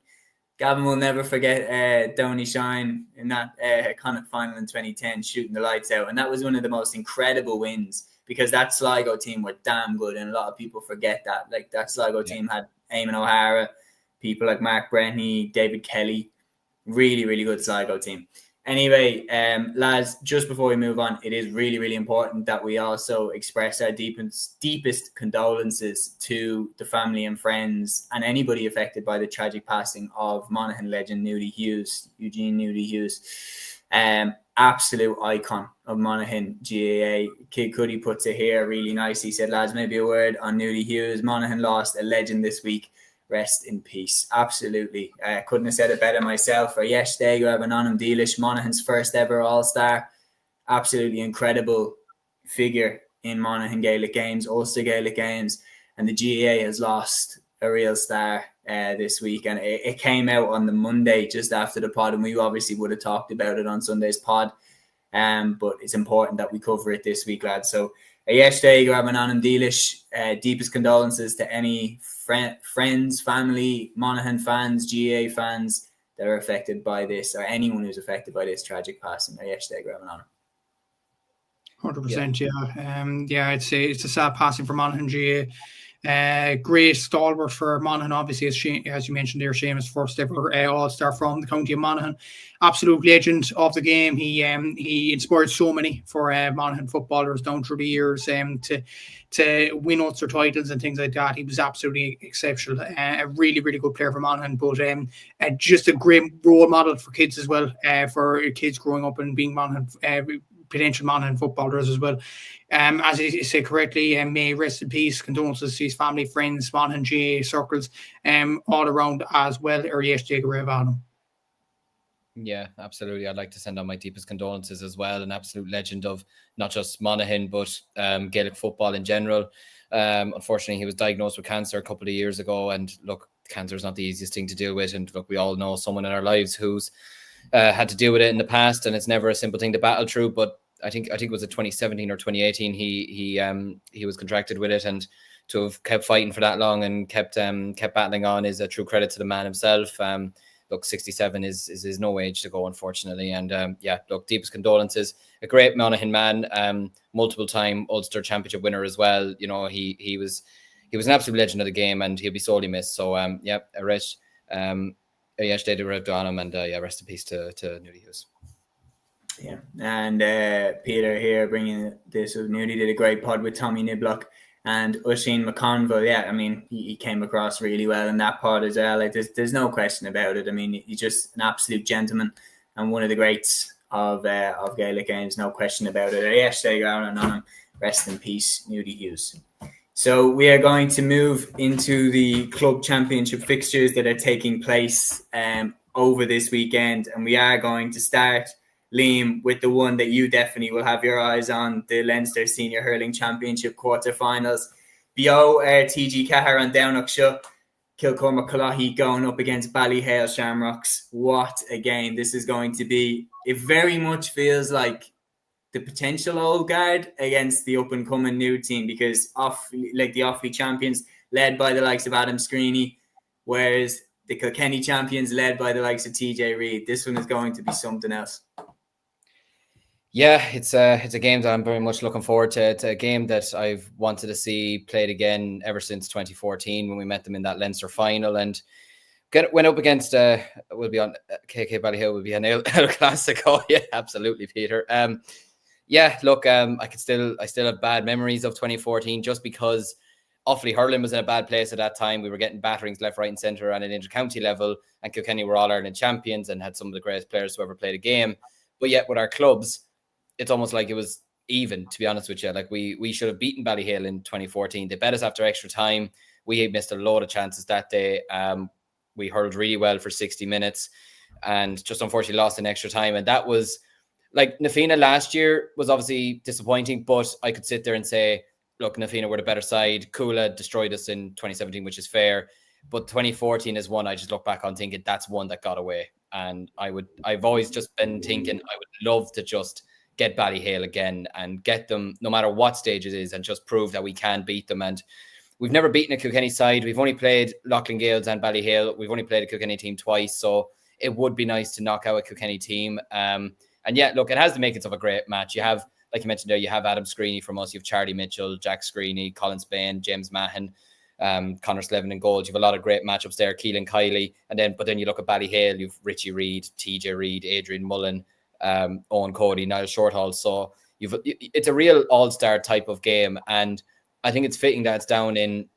will never forget Downey Shine in that Connacht final in 2010, shooting the lights out. And that was one of the most incredible wins, because that Sligo team were damn good. And a lot of people forget that. Like, that Sligo team had Eamon O'Hara, people like Mark Brentney, David Kelly. Really, really good Sligo team. Anyway, lads, just before we move on, it is really, really important that we also express our deepest condolences to the family and friends and anybody affected by the tragic passing of Monaghan legend Eugene Nudie Hughes. Absolute icon of Monaghan GAA. Kid Cuddy puts it here really nice. He said, lads, maybe a word on Nudie Hughes. Monaghan lost a legend this week. Rest in peace. Absolutely. I couldn't have said it better myself. Or yesterday, you have an Anam Dealish, Monaghan's first ever All-Star. Absolutely incredible figure in Monaghan Gaelic games, Ulster Gaelic games. And the GAA has lost a real star this week. And it came out on the Monday just after the pod. And we obviously would have talked about it on Sunday's pod. But it's important that we cover it this week, lads. So yesterday, you have an Anam Dealish. Deepest condolences to any friends, family, Monaghan fans, GAA fans that are affected by this, or anyone who's affected by this tragic passing. Yesterday, grabbing on 100%, yeah. I'd say it's a sad passing for Monaghan GAA. Great stalwart for Monaghan, obviously, as you mentioned there, Seamus, first ever All-Star from the county of Monaghan. Absolute legend of the game. He inspired so many for Monaghan footballers down through the years to win Ulster titles and things like that. He was absolutely exceptional. A really, really good player for Monaghan, but just a great role model for kids as well, for kids growing up and being Monaghan potential Monaghan footballers as well. As you say correctly, may rest in peace, condolences to his family, friends, Monaghan GA circles, all around as well. Yeah, absolutely. I'd like to send on my deepest condolences as well. An absolute legend of not just Monaghan, but Gaelic football in general. Unfortunately, he was diagnosed with cancer a couple of years ago. And look, cancer is not the easiest thing to deal with. And look, we all know someone in our lives who's had to deal with it in the past, and it's never a simple thing to battle through. But I think it was 2017 or 2018 he was contracted with it, and to have kept fighting for that long and kept battling on is a true credit to the man himself. Look, 67 is no age to go, unfortunately. And look, deepest condolences. A great Monaghan man, multiple-time Ulster Championship winner as well. You know, he was an absolute legend of the game, and he'll be sorely missed. So, rest in peace to Nudie Hughes. Yeah, and Peter here bringing this. Nudie did a great pod with Tommy Niblock and Oisin McConville. Yeah, I mean, he came across really well in that pod as well. Like, there's no question about it. I mean, he's just an absolute gentleman and one of the greats of Gaelic games. No question about it. Rest in peace, Nudie Hughes. So we are going to move into the club championship fixtures that are taking place over this weekend, and we are going to start, Liam, with the one that you definitely will have your eyes on, the Leinster Senior Hurling Championship quarterfinals. Bio TG Cahar and Downlock Show, Kilcormac Cúilín going up against Ballyhale Shamrocks. What a game this is going to be. It very much feels like the potential old guard against the up-and-coming new team, because the Offaly champions led by the likes of Adam Screeney, whereas the Kilkenny champions led by the likes of TJ Reid. This one is going to be something else. Yeah, it's a game that I'm very much looking forward to. It's a game that I've wanted to see played again ever since 2014 when we met them in that Leinster final, and went up against will be on KK Ballyhale, will be an El Clasico. Yeah, absolutely, Peter. I still have bad memories of 2014 just because Offaly hurling was in a bad place at that time. We were getting batterings left, right, and centre on an inter-county level, and Kilkenny were All Ireland champions and had some of the greatest players who ever played a game. But yet, with our clubs, it's almost like it was even, to be honest with you. Like we should have beaten Ballyhale in 2014. They bet us after extra time. We missed a load of chances that day. We hurled really well for 60 minutes and just unfortunately lost in extra time. And that was like Nafina last year was obviously disappointing, but I could sit there and say, look, Nafina were the better side. Kula destroyed us in 2017, which is fair. But 2014 is one I just look back on thinking that's one that got away. And I've always just been thinking I would love to just get Ballyhale again and get them no matter what stage it is and just prove that we can beat them. And we've never beaten a Kilkenny side. We've only played Loughlin Gales and Ballyhale. We've only played a Kilkenny team twice. So it would be nice to knock out a Kilkenny team. And yeah, look, it has the makings of a great match. You have, like you mentioned there, you have Adam Screeney from us. You have Charlie Mitchell, Jack Screeney, Colin Spain, James Mahan, Conor Slevin in goals. You have a lot of great matchups there. Keelan Kiley. But then you look at Ballyhale, you've Richie Reid, TJ Reid, Adrian Mullen, Owen Cody, Niall Shorthall. So it's a real all-star type of game, and I think it's fitting that it's down in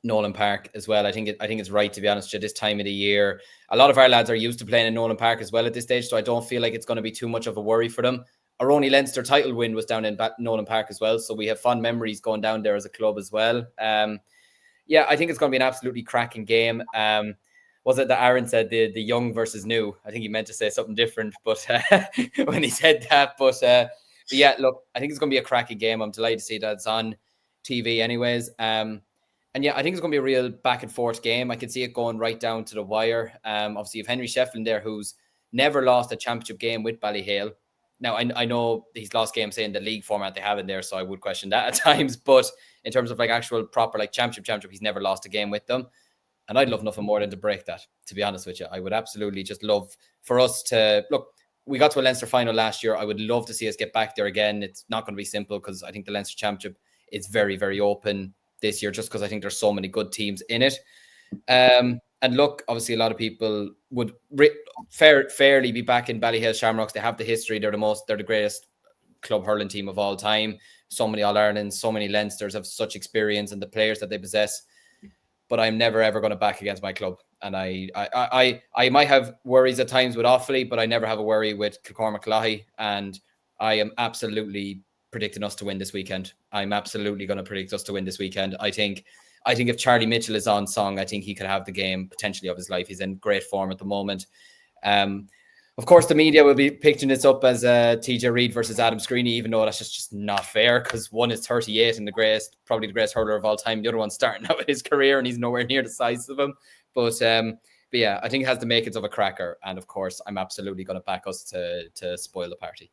Nolan Park as well. I think it's right, to be honest, at this time of the year. A lot of our lads are used to playing in Nolan Park as well at this stage, so I don't feel like it's going to be too much of a worry for them. Our only Leinster title win was down in Nolan Park as well, so we have fond memories going down there as a club as well. I think it's going to be an absolutely cracking game. Was it that Aaron said the young versus new? I think he meant to say something different, but when he said that, but yeah, look, I think it's going to be a cracking game. I'm delighted to see that it's on TV anyways. I think it's going to be a real back and forth game. I can see it going right down to the wire. Obviously, you have Henry Shefflin there, who's never lost a championship game with Ballyhale. Now, I know he's lost games in the league format they have in there, so I would question that at times. But in terms of like actual proper like championship, he's never lost a game with them. And I'd love nothing more than to break that, to be honest with you. I would absolutely just love for us to look. We got to a Leinster final last year. I would love to see us get back there again. It's not going to be simple because I think the Leinster Championship is very, very open this year, just because I think there's so many good teams in it. And look, obviously, a lot of people would fairly be back in Ballyhale Shamrocks. They have the history. They're the greatest club hurling team of all time. So many All-Irelands, so many Leinsters have such experience and the players that they possess. But I'm never, ever going to back against my club. And I might have worries at times with Offaly, but I never have a worry with Kilcormac Cúilín. And I am absolutely predicting us to win this weekend. I'm absolutely going to predict us to win this weekend. I think if Charlie Mitchell is on song, I think he could have the game potentially of his life. He's in great form at the moment. Of course, the media will be picking this up as TJ Reid versus Adam Screeney, even though that's just not fair, because one is 38 and probably the greatest hurler of all time. The other one's starting out his career and he's nowhere near the size of him. But yeah, I think it has the makings of a cracker. And of course, I'm absolutely going to back us to spoil the party.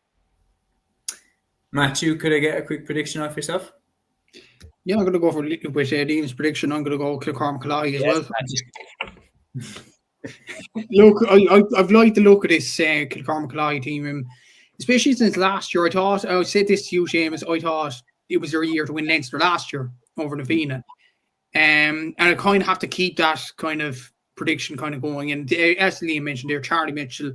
Matthew, could I get a quick prediction off yourself? Yeah, I'm going to go with Liam's prediction. I'm going to go Kilcormac Cúilín as well. Look, I've liked the look of this Kilcormac Cúilín team, especially since last year. I said this to you, Seamus, I thought it was their year to win Leinster last year over Navina. And I kind of have to keep that kind of prediction kind of going. And as Liam mentioned there, Charlie Mitchell,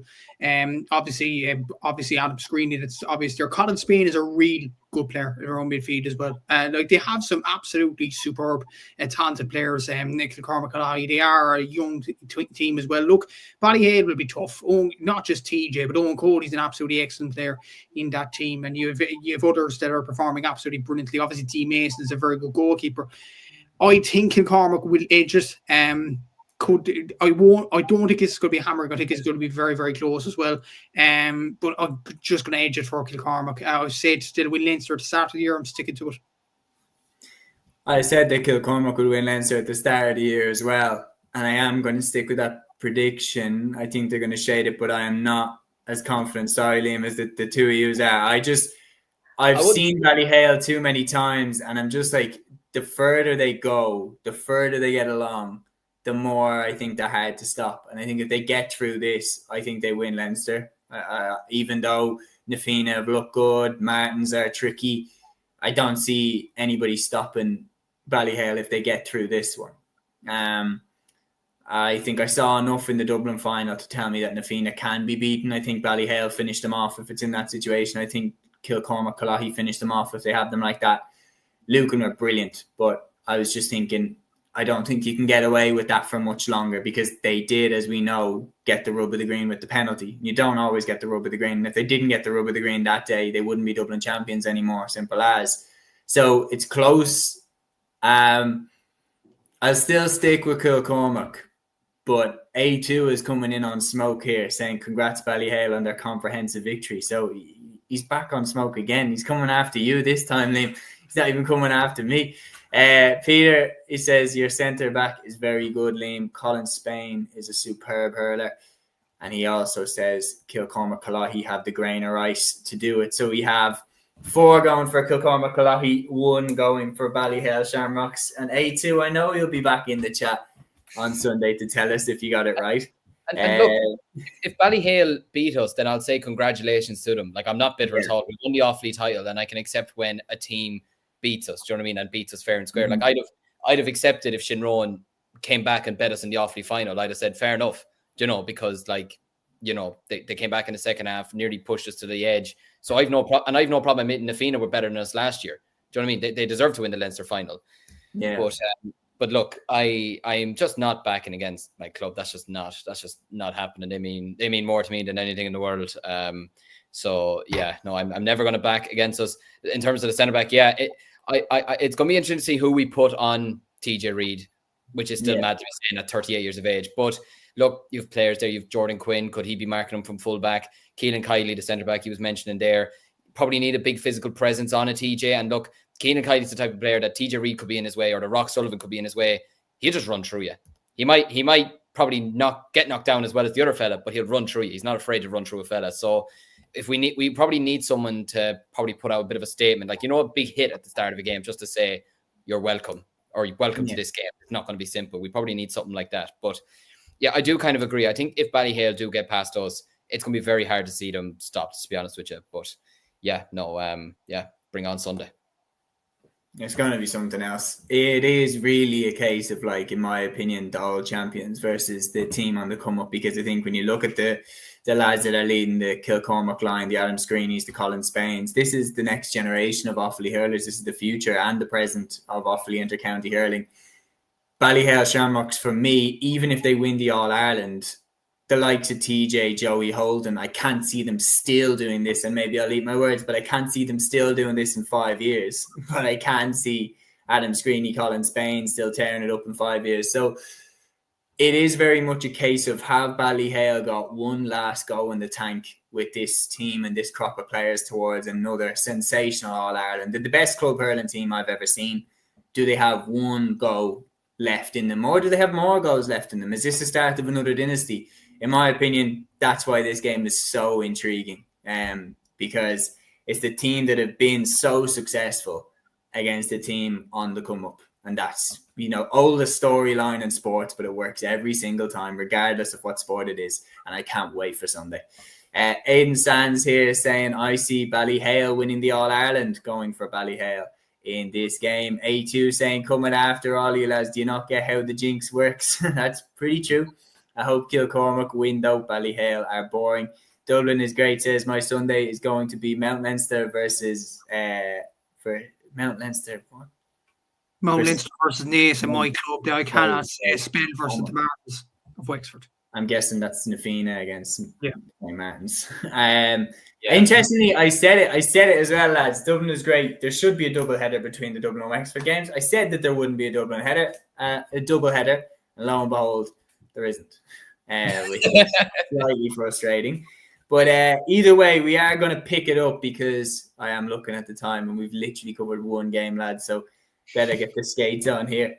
obviously Adam Screeney, that's obvious there. Colin Spain is a real good player in their own midfield as well. Like they have some absolutely superb talented players. Kilcormac Cúilín, they are a young team as well. Look, Ballyhale will be tough. Not just TJ, but Owen Cody's an absolutely excellent player in that team. And you have others that are performing absolutely brilliantly. Obviously, D. Mason is a very good goalkeeper. I think Kilcormac will edge it. I don't think it's going to be hammering. I think it's going to be very, very close as well. But I'm just going to edge it for Kilcormac. I said still win Leinster at the start of the year. I'm sticking to it. I said that Kilcormac would win Leinster at the start of the year as well. And I am going to stick with that prediction. I think they're going to shade it, but I am not as confident, sorry Liam, as the two of you are. I've seen Ballyhale too many times, and I'm just like, the further they go, the further they get along, the more I think they're hard to stop. And I think if they get through this, I think they win Leinster. Even though Nafina have looked good, Martins are tricky, I don't see anybody stopping Ballyhale if they get through this one. I think I saw enough in the Dublin final to tell me that Nafina can be beaten. I think Ballyhale finished them off if it's in that situation. I think Kilcormac Cúilín finished them off if they have them like that. Lucan were brilliant, but I was just thinking, I don't think you can get away with that for much longer, because they did, as we know, get the rub of the green with the penalty. You don't always get the rub of the green. And if they didn't get the rub of the green that day, they wouldn't be Dublin champions anymore, simple as. So it's close. I'll still stick with Kilcormac, but A2 is coming in on smoke here, saying congrats Ballyhale on their comprehensive victory. So he's back on smoke again. He's coming after you this time, Liam. He's not even coming after me. Peter, he says, your centre-back is very good, Liam. Colin Spain is a superb hurler. And he also says Kilcormac Cúilín have the grain of rice to do it. So we have 4 going for Kilcormac Cúilín, 1 going for Ballyhale Shamrocks. And A2, I know you'll be back in the chat on Sunday to tell us if you got it right. And look, if Ballyhale beat us, then I'll say congratulations to them. Like, I'm not bitter at all. We won the off-league title, and I can accept when a team beats us, do you know what I mean? And beats us fair and square. Like, I'd have accepted if Shinroan came back and bet us in the off-league final. I'd have said fair enough, you know, because like, you know, they came back in the second half, nearly pushed us to the edge. So I've no problem admitting Nafina were better than us last year. Do you know what I mean? They deserve to win the Leinster final. Yeah. But look, I'm just not backing against my club. That's just not happening. They mean more to me than anything in the world. So yeah, no, I'm never going to back against us in terms of the centre back. Yeah, it's going to be interesting to see who we put on TJ Reid, which is still mad to be saying at 38 years of age. But look, you have players there. You've Jordan Quinn. Could he be marking him from full back? Keelan Kiley, the centre back he was mentioning there, probably need a big physical presence on a TJ. And look, Keelan Kiley's the type of player that TJ Reid could be in his way, or the Rock Sullivan could be in his way. He'll just run through you. He might probably not get knocked down as well as the other fella, but he'll run through you. He's not afraid to run through a fella. So if we probably need someone to probably put out a bit of a statement, like, you know, a big hit at the start of a game, just to say you're welcome, or you're welcome to this game. It's not going to be simple. We probably need something like that. But yeah, I do kind of agree. I think if Ballyhale do get past us, it's going to be very hard to see them stopped, to be honest with you. But yeah, no, bring on Sunday. It's going to be something else. It is really a case of, like, in my opinion, the old champions versus the team on the come up, because I think when you look at the lads that are leading the Kilcormac line, the Adam Screeneys, the Colin Spains, this is the next generation of Offaly hurlers. This is the future and the present of Offaly inter-county hurling. Ballyhale Shamrocks, for me, even if they win the All-Ireland, the likes of TJ, Joey, Holden, I can't see them still doing this, and maybe I'll eat my words, but I can't see them still doing this in 5 years. But I can see Adam Screeney, Colin Spain still tearing it up in 5 years. So it is very much a case of, have Ballyhale got one last go in the tank with this team and this crop of players towards another sensational All-Ireland? The best club hurling team I've ever seen. Do they have one go left in them, or do they have more goals left in them? Is this the start of another dynasty? In my opinion, that's why this game is so intriguing, because it's the team that have been so successful against the team on the come up. And that's, oldest storyline in sports, but it works every single time, regardless of what sport it is. And I can't wait for Sunday. Aidan Sands here saying, I see Ballyhale winning the All-Ireland, going for Ballyhale in this game. A2 saying, coming after all you lads, do you not get how the jinx works? That's pretty true. I hope Kilcormac win though. Ballyhale are boring. Dublin is great, says my Sunday is going to be Mount Leinster versus Mount Leinster. What? Mount Leinster versus Naas in my club. I cannot say Spell versus the Martins of Wexford. I'm guessing that's Nafina against Martins. Interestingly, I said it as well, lads. Dublin is great. There should be a double header between the Dublin and Wexford games. I said that there wouldn't be a double header, and lo and behold, there isn't, which is slightly frustrating. But either way, we are going to pick it up, because I am looking at the time and we've literally covered one game, lads. So better get the skates on here.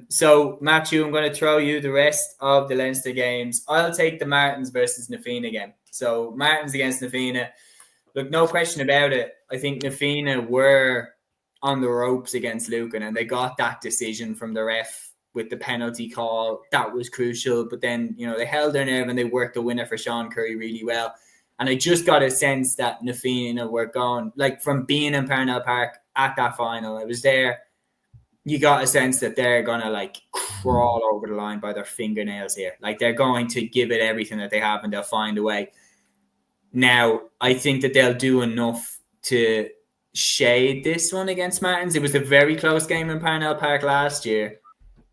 So Matthew, I'm going to throw you the rest of the Leinster games. I'll take the Martins versus Nafina game. So Martins against Nafina. Look, no question about it. I think Nafina were on the ropes against Lucan, and they got that decision from the ref with the penalty call. That was crucial. But then, they held their nerve and they worked the winner for Sean Curry really well. And I just got a sense that Nafina were gone, like from being in Parnell Park at that final. I was there. You got a sense that they're going to crawl over the line by their fingernails here. Like, they're going to give it everything that they have and they'll find a way. Now, I think that they'll do enough to shade this one against Martins. It was a very close game in Parnell Park last year.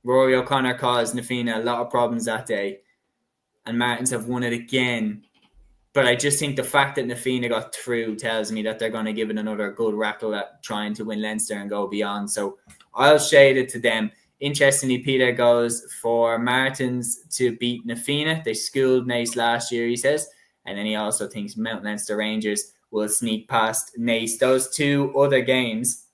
Rory O'Connor caused Nafina a lot of problems that day, and Martins have won it again. But I just think the fact that Nafina got through tells me that they're going to give it another good rattle at trying to win Leinster and go beyond. So I'll shade it to them. Interestingly, Peter goes for Martins to beat Nafina. They schooled Naas last year, he says. And then he also thinks Mount Leinster Rangers will sneak past Naas. Those two other games,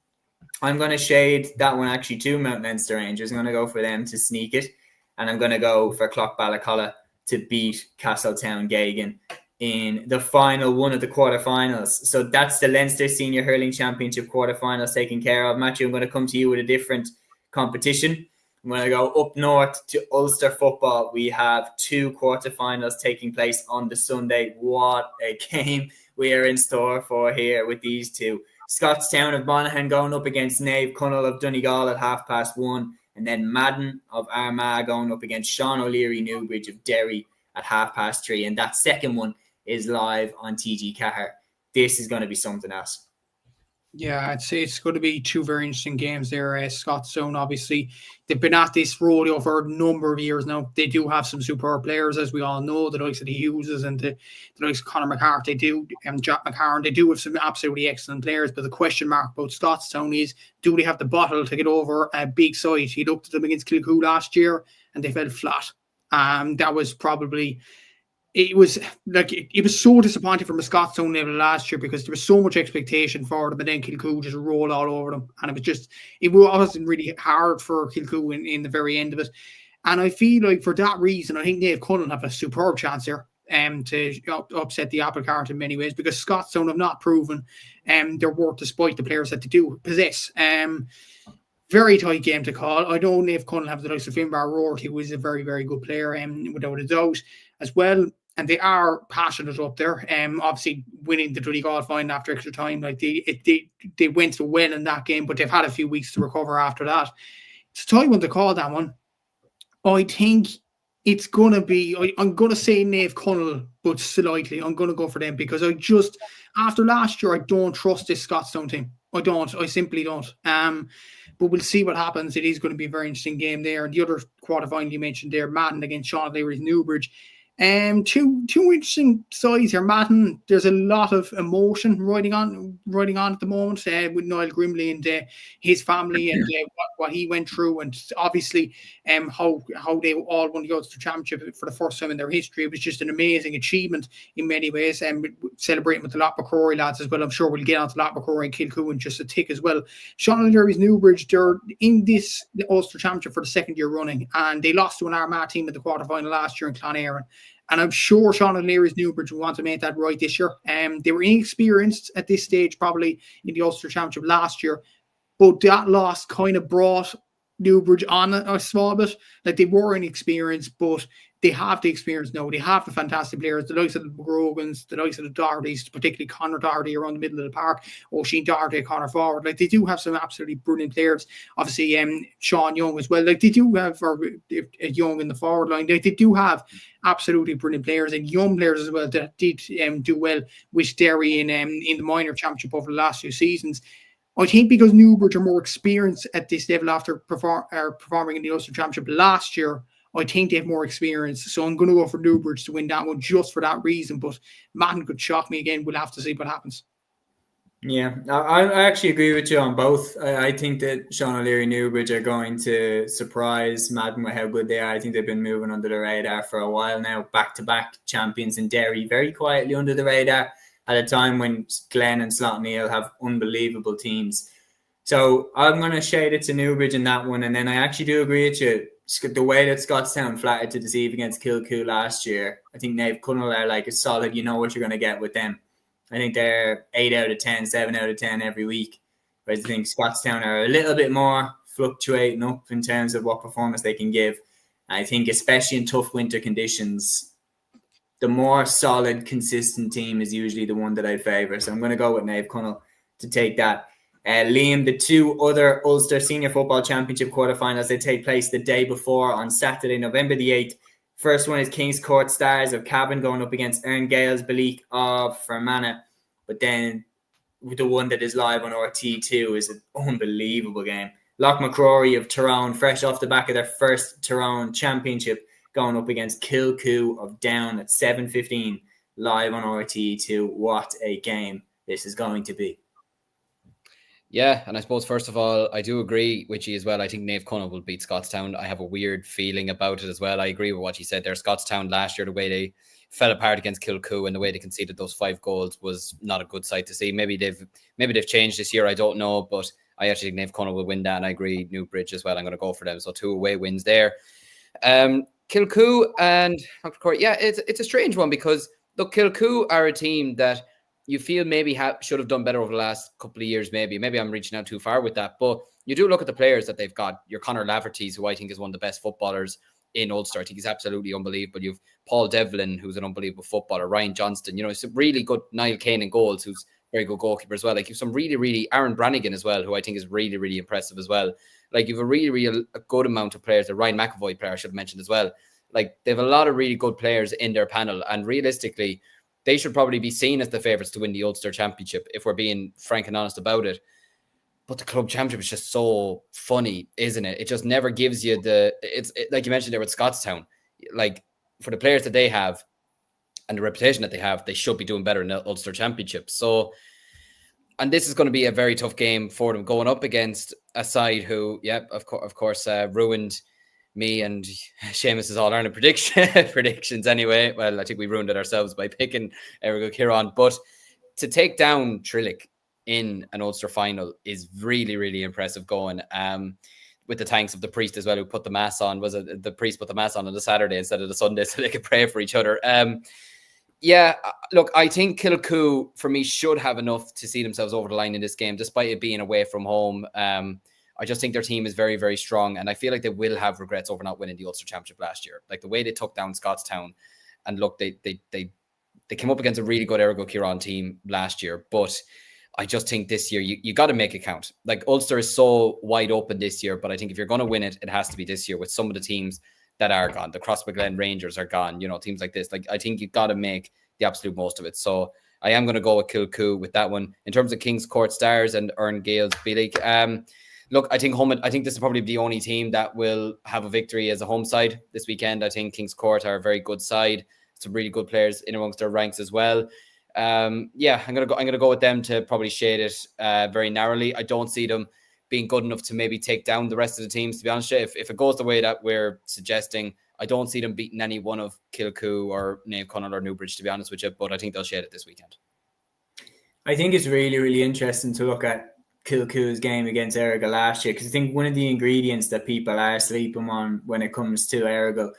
I'm going to shade that one actually to Mount Leinster Rangers. I'm going to go for them to sneak it. And I'm going to go for Clough Balacolla to beat Castletown Gagan in the final one of the quarterfinals. So that's the Leinster Senior Hurling Championship quarterfinals taken care of. Matthew, I'm going to come to you with a different competition. I'm going to go up north to Ulster football. We have two quarterfinals taking place on the Sunday. What a game we are in store for here with these two. Scottstown of Monaghan going up against Nave Connell of Donegal at 1:30, and then Madden of Armagh going up against Sean O'Leary Newbridge of Derry at 3:30. And that second one is live on TG Cahir. This is going to be something else. Yeah, I'd say it's going to be two very interesting games there. Scottstown, obviously, they've been at this rodeo for a number of years now. They do have some superb players, as we all know, the likes of the Hugheses and the likes of Conor McCarthy. They do, and Jack McCarron, they do have some absolutely excellent players. But the question mark about Scottstown is, do they have the bottle to get over a big side? He looked at them against Kilcoo last year and they fell flat. That was probably... It was so disappointing from a Scottstown level last year, because there was so much expectation for them, and then Kilcoo just rolled all over them, and it wasn't really hard for Kilcoo in the very end of it. And I feel like for that reason, I think Dave Cullen have a superb chance here to upset the apple cart in many ways, because Scottstown have not proven their worth despite the players that they do possess. Very tight game to call. I know Nave Cullen have the likes of Finbar Rourke, who is a very, very good player, without a doubt as well. And they are passionate up there. Obviously, winning the Donegal final after extra time, like they went so well in that game, but they've had a few weeks to recover after that. It's a tight one to call, that one. I think it's going to be, I'm going to say Nave Connell, but slightly. I'm going to go for them, because after last year, I don't trust this Scottstown team. I simply don't. But we'll see what happens. It is going to be a very interesting game there. And the other quarterfinal you mentioned there, Madden against Sean O'Leary's Newbridge. Two interesting sides here, Madden. There's a lot of emotion riding on at the moment with Niall Grimley and his family and what he went through, and obviously how they all won the Ulster Championship for the first time in their history. It was just an amazing achievement in many ways, and celebrating with the Loch McCrory lads as well. I'm sure we'll get on to Loch McCrory and Kilcoo in just a tick as well. Sean O'Leary's Newbridge, they're in this Ulster Championship for the second year running, and they lost to an Armagh team in the quarterfinal last year in Clonairon. And I'm sure Sean O'Leary's Newbridge will want to make that right this year. They were inexperienced at this stage, probably in the Ulster Championship last year, but that loss kind of brought Newbridge on a small bit. Like, they were inexperienced, but they have the experience now. They have the fantastic players, the likes of the McGrogans, the likes of the Dohertys, particularly Conor Doherty around the middle of the park, O'Sheen Doherty, Conor forward. Like, they do have some absolutely brilliant players. Obviously, Sean Young as well. Like, they do have Young in the forward line. They do have absolutely brilliant players and young players as well that did do well with Derry in the minor championship over the last few seasons. I think because Newbridge are more experienced at this level after performing in the Ulster Championship last year, I think they have more experience. So I'm going to go for Newbridge to win that one just for that reason. But Madden could shock me again. We'll have to see what happens. Yeah, I actually agree with you on both. I think that Sean O'Leary Newbridge are going to surprise Madden with how good they are. I think they've been moving under the radar for a while now. Back-to-back champions in Derry, very quietly under the radar at a time when Glen and Slotneil have unbelievable teams. So I'm going to shade it to Newbridge in that one. And then I actually do agree with you. The way that Scottstown flattered to deceive against Kilcoo last year, I think Naomh Connell are like a solid, you know what you're going to get with them. I think they're 8 out of 10, 7 out of 10 every week. But I think Scottstown are a little bit more fluctuating up in terms of what performance they can give. I think especially in tough winter conditions, the more solid, consistent team is usually the one that I favour. So I'm going to go with Naomh Connell to take that. Liam, the two other Ulster Senior Football Championship quarterfinals, they take place the day before on Saturday, November the 8th. First one is King's Court Stars of Cavan going up against Ern Gales Ballyhale of Fermanagh. But then the one that is live on RT2 is an unbelievable game. Loch McCrory of Tyrone, fresh off the back of their first Tyrone Championship, going up against Kilcoo of Down at 7:15 live on RT2. What a game this is going to be. Yeah, and I suppose, first of all, I do agree with you as well. I think Naomh Connell will beat Scottstown. I have a weird feeling about it as well. I agree with what you said there. Scottstown last year, the way they fell apart against Kilcoo and the way they conceded those 5 goals was not a good sight to see. Maybe they've changed this year, I don't know, but I actually think Naomh Connell will win that, and I agree Newbridge as well. I'm going to go for them. So 2 away wins there. Kilcoo and Court, yeah, it's a strange one because, look, Kilcoo are a team that you feel maybe should have done better over the last couple of years, maybe. Maybe I'm reaching out too far with that. But you do look at the players that they've got. Your Conor Laverty's, who I think is one of the best footballers in Ulster. I think he's absolutely unbelievable. You've Paul Devlin, who's an unbelievable footballer. Ryan Johnston, it's a really good Niall Kane in goals, who's a very good goalkeeper as well. Like, you've some really, really... Aaron Brannigan as well, who I think is really, really impressive as well. Like, you've a really, really a good amount of players. The Ryan McAvoy player I should have mentioned as well. Like, they have a lot of really good players in their panel. And realistically, they should probably be seen as the favourites to win the Ulster Championship, if we're being frank and honest about it. But the club championship is just so funny, isn't it? It just never gives you like you mentioned there with Scottstown. Like, for the players that they have and the reputation that they have, they should be doing better in the Ulster Championship. So, and this is going to be a very tough game for them, going up against a side who, of course, ruined me and Seamus's All-Ireland predictions anyway. Well, I think we ruined it ourselves by picking Ergo Kieran. But to take down Trillick in an Ulster final is really, really impressive going. With the thanks of the priest as well, who put the mass on. Was it the priest put the mass on the Saturday instead of the Sunday so they could pray for each other? Look, I think Kilcoo, for me, should have enough to see themselves over the line in this game, despite it being away from home. I just think their team is very, very strong, and I feel like they will have regrets over not winning the Ulster Championship last year. Like, the way they took down Scottstown, and look, they came up against a really good Ergo Kieran team last year, but I just think this year you got to make it count. Like, Ulster is so wide open this year, but I think if you're going to win it, it has to be this year with some of the teams that are gone. The Crossmaglen Rangers are gone, teams like this. Like, I think you've got to make the absolute most of it. So I am going to go with Kilcoo with that one. In terms of King's Court Stars and Ern Gales Ballyhale, look, I think this is probably the only team that will have a victory as a home side this weekend. I think King's Court are a very good side. some really good players in amongst their ranks as well. I'm gonna go with them to probably shade it very narrowly. I don't see them being good enough to maybe take down the rest of the teams, to be honest. If it goes the way that we're suggesting, I don't see them beating any one of Kilcoo or Naomh Conaill or Newbridge, to be honest with you, but I think they'll shade it this weekend. I think it's really, really interesting to look at Kilcoo's game against Errigal last year, because I think one of the ingredients that people are sleeping on when it comes to Errigal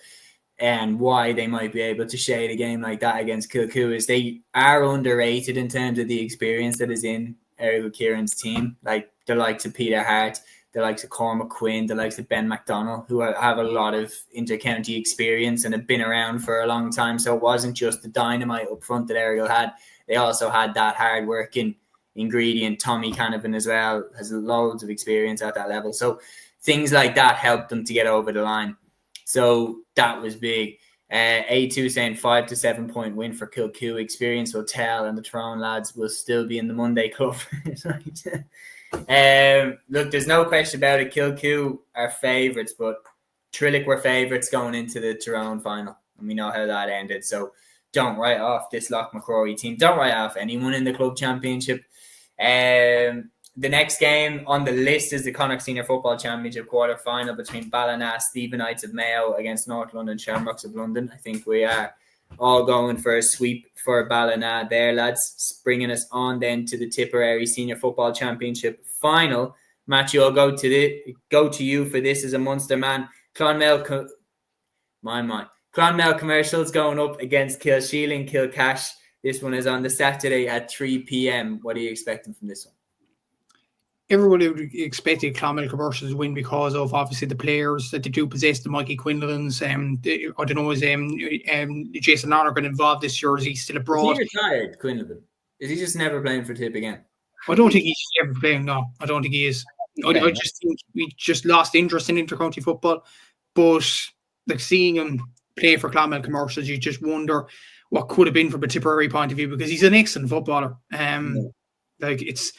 and why they might be able to shade a game like that against Kilcoo is they are underrated in terms of the experience that is in Errigal Kieran's team. Like the likes of Peter Hart, the likes of Cormac Quinn, the likes of Ben McDonnell, who have a lot of inter-county experience and have been around for a long time. So it wasn't just the dynamite up front that Errigal had. They also had that hard-working ingredient. Tommy Canavan as well has loads of experience at that level. So things like that helped them to get over the line. So that was big. A2 saying 5 to 7 point win for Kilcoo. Experience will tell, and the Tyrone lads will still be in the Monday club. Look, there's no question about it. Kilcoo are favourites, but Trillick were favourites going into the Tyrone final, and we know how that ended. So don't write off this Loch McCrory team. Don't write off anyone in the club championship. The next game on the list is the Connacht Senior Football Championship quarter-final between Ballina Stephenites of Mayo against North London Shamrocks of London. I think we are all going for a sweep for Ballina there, lads. Bringing us on then to the Tipperary Senior Football Championship final. Matthew, I'll go to you for this as a Munster man. Clonmel Commercials going up against Kilsheeling Kilcash. This one is on the Saturday at 3 p.m. What are you expecting from this one? Everybody would expect Clonmel Commercials to win because of obviously the players that they do possess, the Mikey Quinlan's. I don't know, is Jason Lonergan involved this year? Is he still abroad? Is he retired, Quinlan? Is he just never playing for Tip again? I don't think he's ever playing. No, I don't think he is. Okay. I just think we just lost interest in intercounty football. But like seeing him play for Clonmel Commercials, you just wonder what could have been from a Tipperary point of view, because he's an excellent footballer. Like it's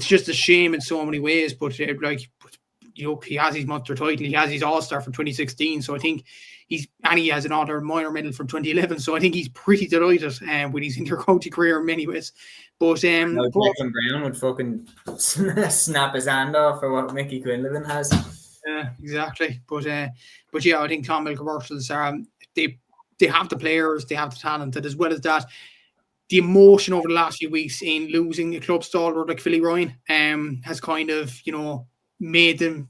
just a shame in so many ways, but he has his Munster title, he has his All-Star from 2016, so I think he has another minor medal from 2011, so I think he's pretty delighted with his intercounty career in many ways. But Declan Brown would fucking snap his hand off for what Mickey Quinlan has. Yeah, exactly. But yeah, I think Clonmel Commercials they have the players, they have the talent, and as well as that, the emotion over the last few weeks in losing a club stalwart like Philly Ryan has kind of, made them,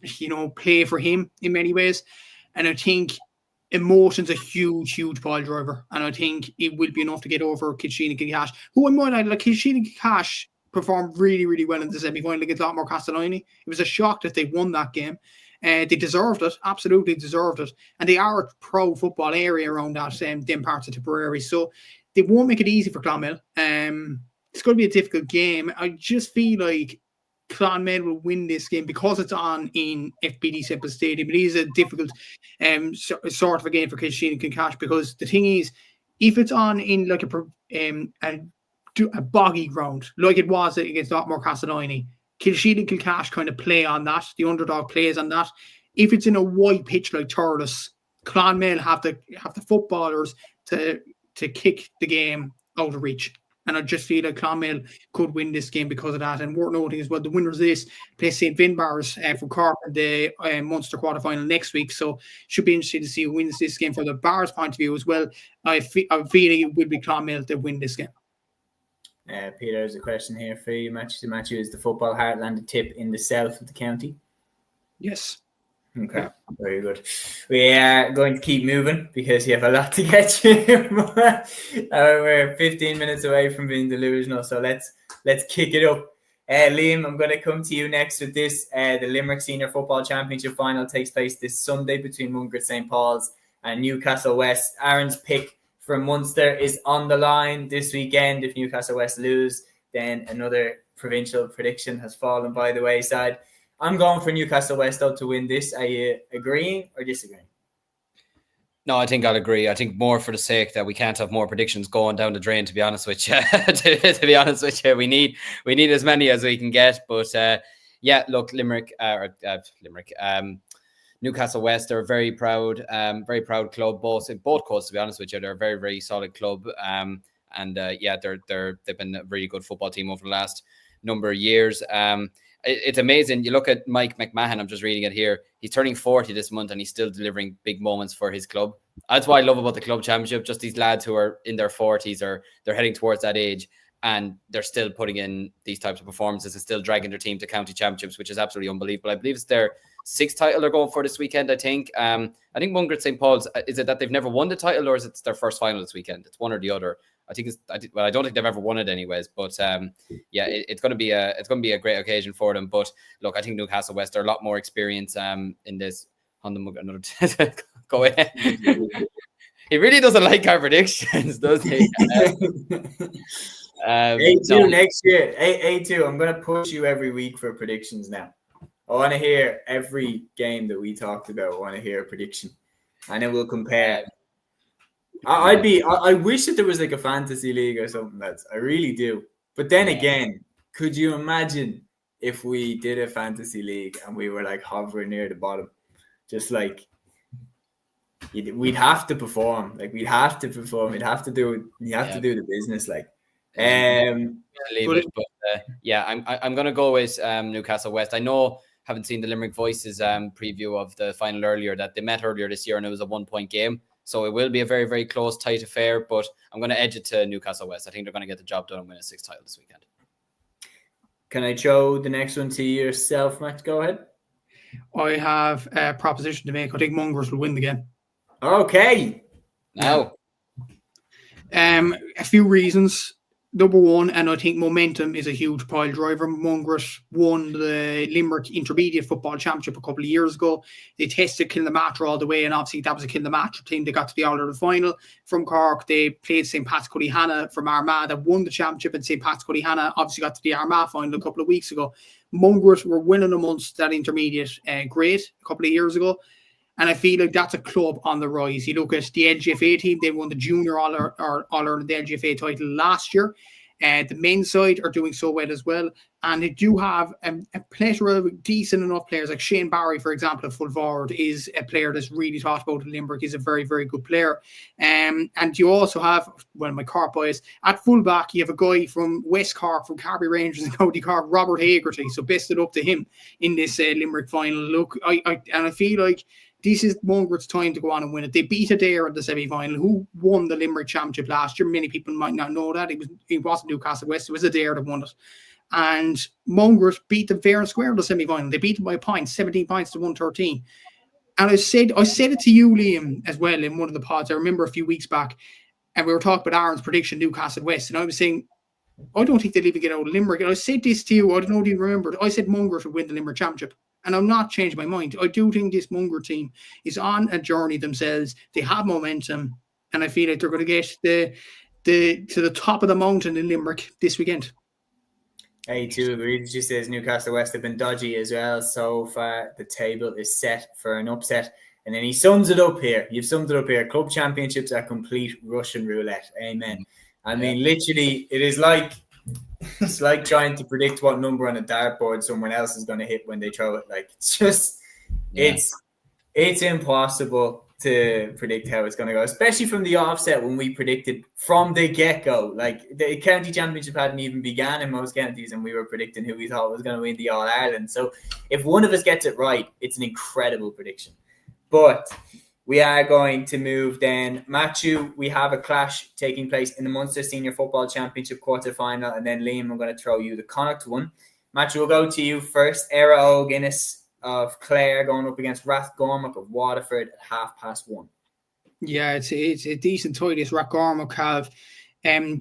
play for him in many ways. And I think emotion's a huge, huge pile driver. And I think it will be enough to get over Kilsheeling Kilcash, who I might add, like Kilsheeling Kilcash performed really, really well in the semi-final against Otmore Castellini. It was a shock that they won that game. They deserved it, absolutely deserved it. And they are a pro football area around that, them parts of Tipperary. So they won't make it easy for Clonmel. It's going to be a difficult game. I just feel like Clonmel will win this game because it's on in FBD Semple Stadium. It is a difficult sort of a game for Kilsheeling Kilcash, because the thing is, if it's on in like a boggy ground, like it was against Otmore Castellini, Kilsheeling Kilcash kind of play on that. The underdog plays on that. If it's in a wide pitch like Thurles, Clonmel have the footballers to kick the game out of reach. And I just feel like Clonmel could win this game because of that. And worth noting as well, the winners of this play St. Finbarrs from Cork in the Munster quarterfinal next week. So should be interesting to see who wins this game from the Bars point of view as well. I'm feeling it will be Clonmel that win this game. Peter, there's a question here for you. Matthew, is the football heartland a Tip in the south of the county? Yes. Okay, very good. We are going to keep moving because you have a lot to get through. We're 15 minutes away from being delusional, so let's kick it up. Liam, I'm going to come to you next with this. The Limerick Senior Football Championship final takes place this Sunday between Mungret St. Paul's and Newcastle West. Aaron's pick from Munster is on the line this weekend. If Newcastle West lose, then another provincial prediction has fallen by the wayside. I'm going for Newcastle West though to win this. Are you agreeing or disagreeing? No, I think I'll agree. I think more for the sake that we can't have more predictions going down the drain, to be honest with you. to be honest with you, we need as many as we can get. But yeah, look, Limerick. Newcastle West are a very proud club, both coasts, to be honest with you. They're a very, very solid club. They've been a really good football team over the last number of years. It's amazing. You look at Mike McMahon, I'm just reading it here. He's turning 40 this month and he's still delivering big moments for his club. That's what I love about the club championship. Just these lads who are in their 40s or they're heading towards that age and they're still putting in these types of performances and still dragging their team to county championships, which is absolutely unbelievable. I believe it's their 6th title they're going for this weekend, I think. I think Mungret St. Paul's, is it that they've never won the title or is it their first final this weekend? It's one or the other. I don't think they've ever won it anyways, but it's going to be a great occasion for them. But look, I think Newcastle West are a lot more experience in this. Go ahead. He really doesn't like our predictions, does he? A2 next year. A2, I'm going to push you every week for predictions now. I want to hear every game that we talked about. I want to hear a prediction, and then we'll compare. I wish that there was like a fantasy league or something. I really do. But then again, could you imagine if we did a fantasy league and we were like hovering near the bottom? Just like we'd have to perform. Like we'd have to perform. We'd have to do. You have to do the business. Like, I'm gonna go with Newcastle West. I know. Haven't seen the Limerick Voices preview of the final earlier that they met earlier this year and it was a 1-point game. So it will be a very, very close, tight affair, but I'm going to edge it to Newcastle West. I think they're going to get the job done and win a 6th title this weekend. Can I throw the next one to yourself, Matt? Go ahead. I have a proposition to make. I think Mungret will win the game. Okay. Now. A few reasons. Number one, and I think momentum is a huge pile driver. Mungret won the Limerick Intermediate Football Championship a couple of years ago. They tested Kilcormac all the way, and obviously that was a Kilcormac team. They got to the All-Ireland final. From Cork, they played St. Pat's Cúilín from Armagh that won the championship, and St. Pat's Cúilín obviously got to the Armagh final a couple of weeks ago. Mungret were winning amongst that intermediate grade a couple of years ago. And I feel like that's a club on the rise. You look at the LGFA team, they won the junior All-Ireland LGFA title last year. The men's side are doing so well as well. And they do have a plethora of decent enough players. Like Shane Barry, for example, at full forward, is a player that's really talked about in Limerick. He's a very, very good player. And you also have, my Cork boys, at fullback, you have a guy from West Cork, from Carby Rangers in County Cork, Robert Hagerty. So best it up to him in this Limerick final. Look, I feel like this is Mungret's time to go on and win it. They beat Adair in the semi-final, who won the Limerick Championship last year. Many people might not know that. It wasn't Newcastle West. It was Adair that won it. And Mungret beat them fair and square in the semi-final. They beat them by a point, 17 points to 113. And I said it to you, Liam, as well in one of the pods. I remember a few weeks back, and we were talking about Aaron's prediction, Newcastle West. And I was saying, I don't think they'll even get out of Limerick. And I said this to you. I don't know if you remember. I said Mungret would win the Limerick Championship. And I'm not changing my mind. I do think this Mungret team is on a journey themselves. They have momentum, and I feel like they're going to get to the top of the mountain in Limerick this weekend. A2 agrees. She says Newcastle West have been dodgy as well. So far, the table is set for an upset. And then he sums it up here. You've summed it up here. Club championships are complete Russian roulette. Amen. I mean, literally, it is like... It's like trying to predict what number on a dartboard someone else is going to hit when they throw it. Like, it's just, it's impossible to predict how it's going to go, especially from the offset when we predicted from the get-go. Like, the county championship hadn't even begun in most counties, and we were predicting who we thought was going to win the All-Ireland. So, if one of us gets it right, it's an incredible prediction. But we are going to move then. Matthew, we have a clash taking place in the Munster Senior Football Championship quarter-final, and then Liam, I'm going to throw you the Connacht one. Matthew, we'll go to you first. Éire Ó Guinness of Clare going up against Rathgormack of Waterford at 1:30. Yeah, it's a decent tie. This Rathgormack have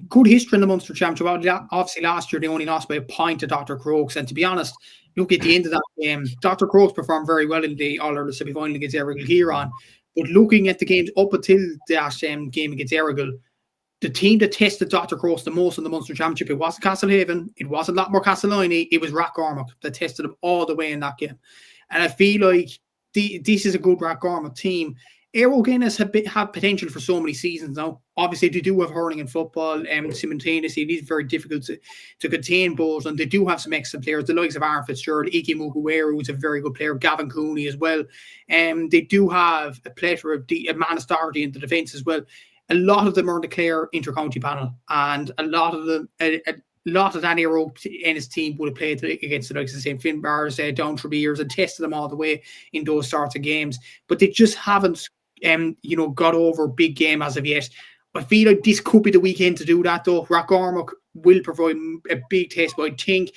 good history in the Munster Championship. Obviously, last year they only lost by a point to Dr. Crokes, and to be honest, look at the end of that game. Dr. Crokes performed very well in the All-Ireland semi-final against Errigal Huron. But looking at the games up until that game against Errigal, the team that tested Dr. Crokes the most in the Munster Championship, it wasn't Castlehaven, it wasn't Lockmore Castleiney, it was Rathgormack that tested them all the way in that game. And I feel like this is a good Rathgormack team. Aero Guinness have potential for so many seasons now. Obviously, they do have hurling and football, simultaneously. It is very difficult to contain both, and they do have some excellent players, the likes of Aaron Fitzgerald, Ike Muguero, who's a very good player, Gavin Cooney as well. They do have a plethora of a man of Doherty in the defence as well. A lot of them are in the Clare inter-county panel, and a lot of them, a lot of that Aero Ennis team would have played against the likes of St. Finbarr's down through the years and tested them all the way in those sorts of games, but they just haven't got over big game as of yet. I feel like this could be the weekend to do that, though. Rathcormac will provide a big test, but I think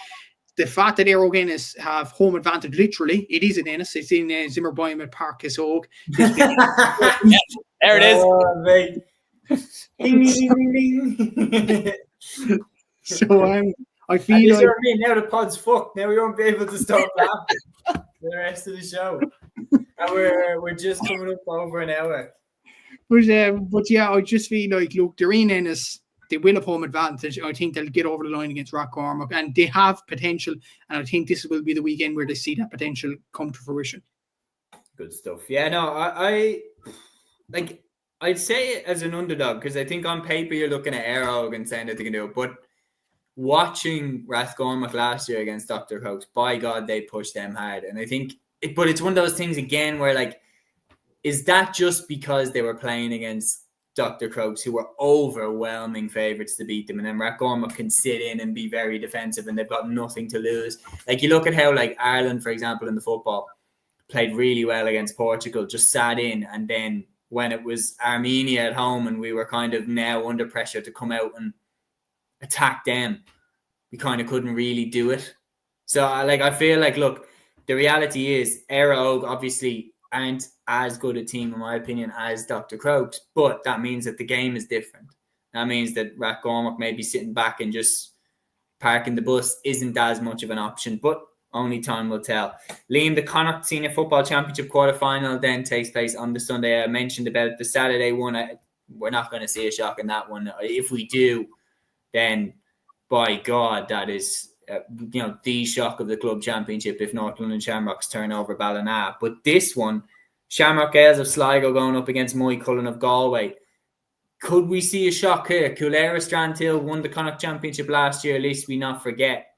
the fact that Aero Guinness have home advantage, literally, it is in Ennis, it's in Zimmerboim Park, Kissogue. There it is. Oh, mate. Ding, ding, ding, ding. So I feel like... now the pod's fucked. Now we won't be able to stop laughing for the rest of the show. And we're just coming up over an hour. But yeah, I just feel like, look, they're in Ennis. They will have home advantage. I think they'll get over the line against Rathcormac, and they have potential. And I think this will be the weekend where they see that potential come to fruition. Good stuff. Yeah, no, I'd say it as an underdog, because I think on paper you're looking at Aero and saying that they can do it. But watching Rathcormac last year against Dr. Crokes, by God, they pushed them hard. And I think, but it's one of those things again where, like, is that just because they were playing against Dr. Crokes, who were overwhelming favourites to beat them, and then Rathcormac can sit in and be very defensive and they've got nothing to lose? Like, you look at how, like, Ireland, for example, in the football, played really well against Portugal, just sat in, and then when it was Armenia at home and we were kind of now under pressure to come out and attack them, we kind of couldn't really do it. So I feel like, look, the reality is Aero obviously aren't as good a team, in my opinion, as Dr. Crokes, but that means that the game is different. That means that Rathcormac maybe sitting back and just parking the bus isn't as much of an option, but only time will tell. Liam, the Connacht Senior Football Championship quarter-final then takes place on the Sunday. I mentioned about the Saturday one. We're not going to see a shock in that one. If we do, then by God, that is the shock of the club championship if North London Shamrocks turn over Ballina. But this one, Shamrock Gales of Sligo going up against Moycullen of Galway. Could we see a shock here? Coolera Strandhill won the Connacht Championship last year, at least we not forget.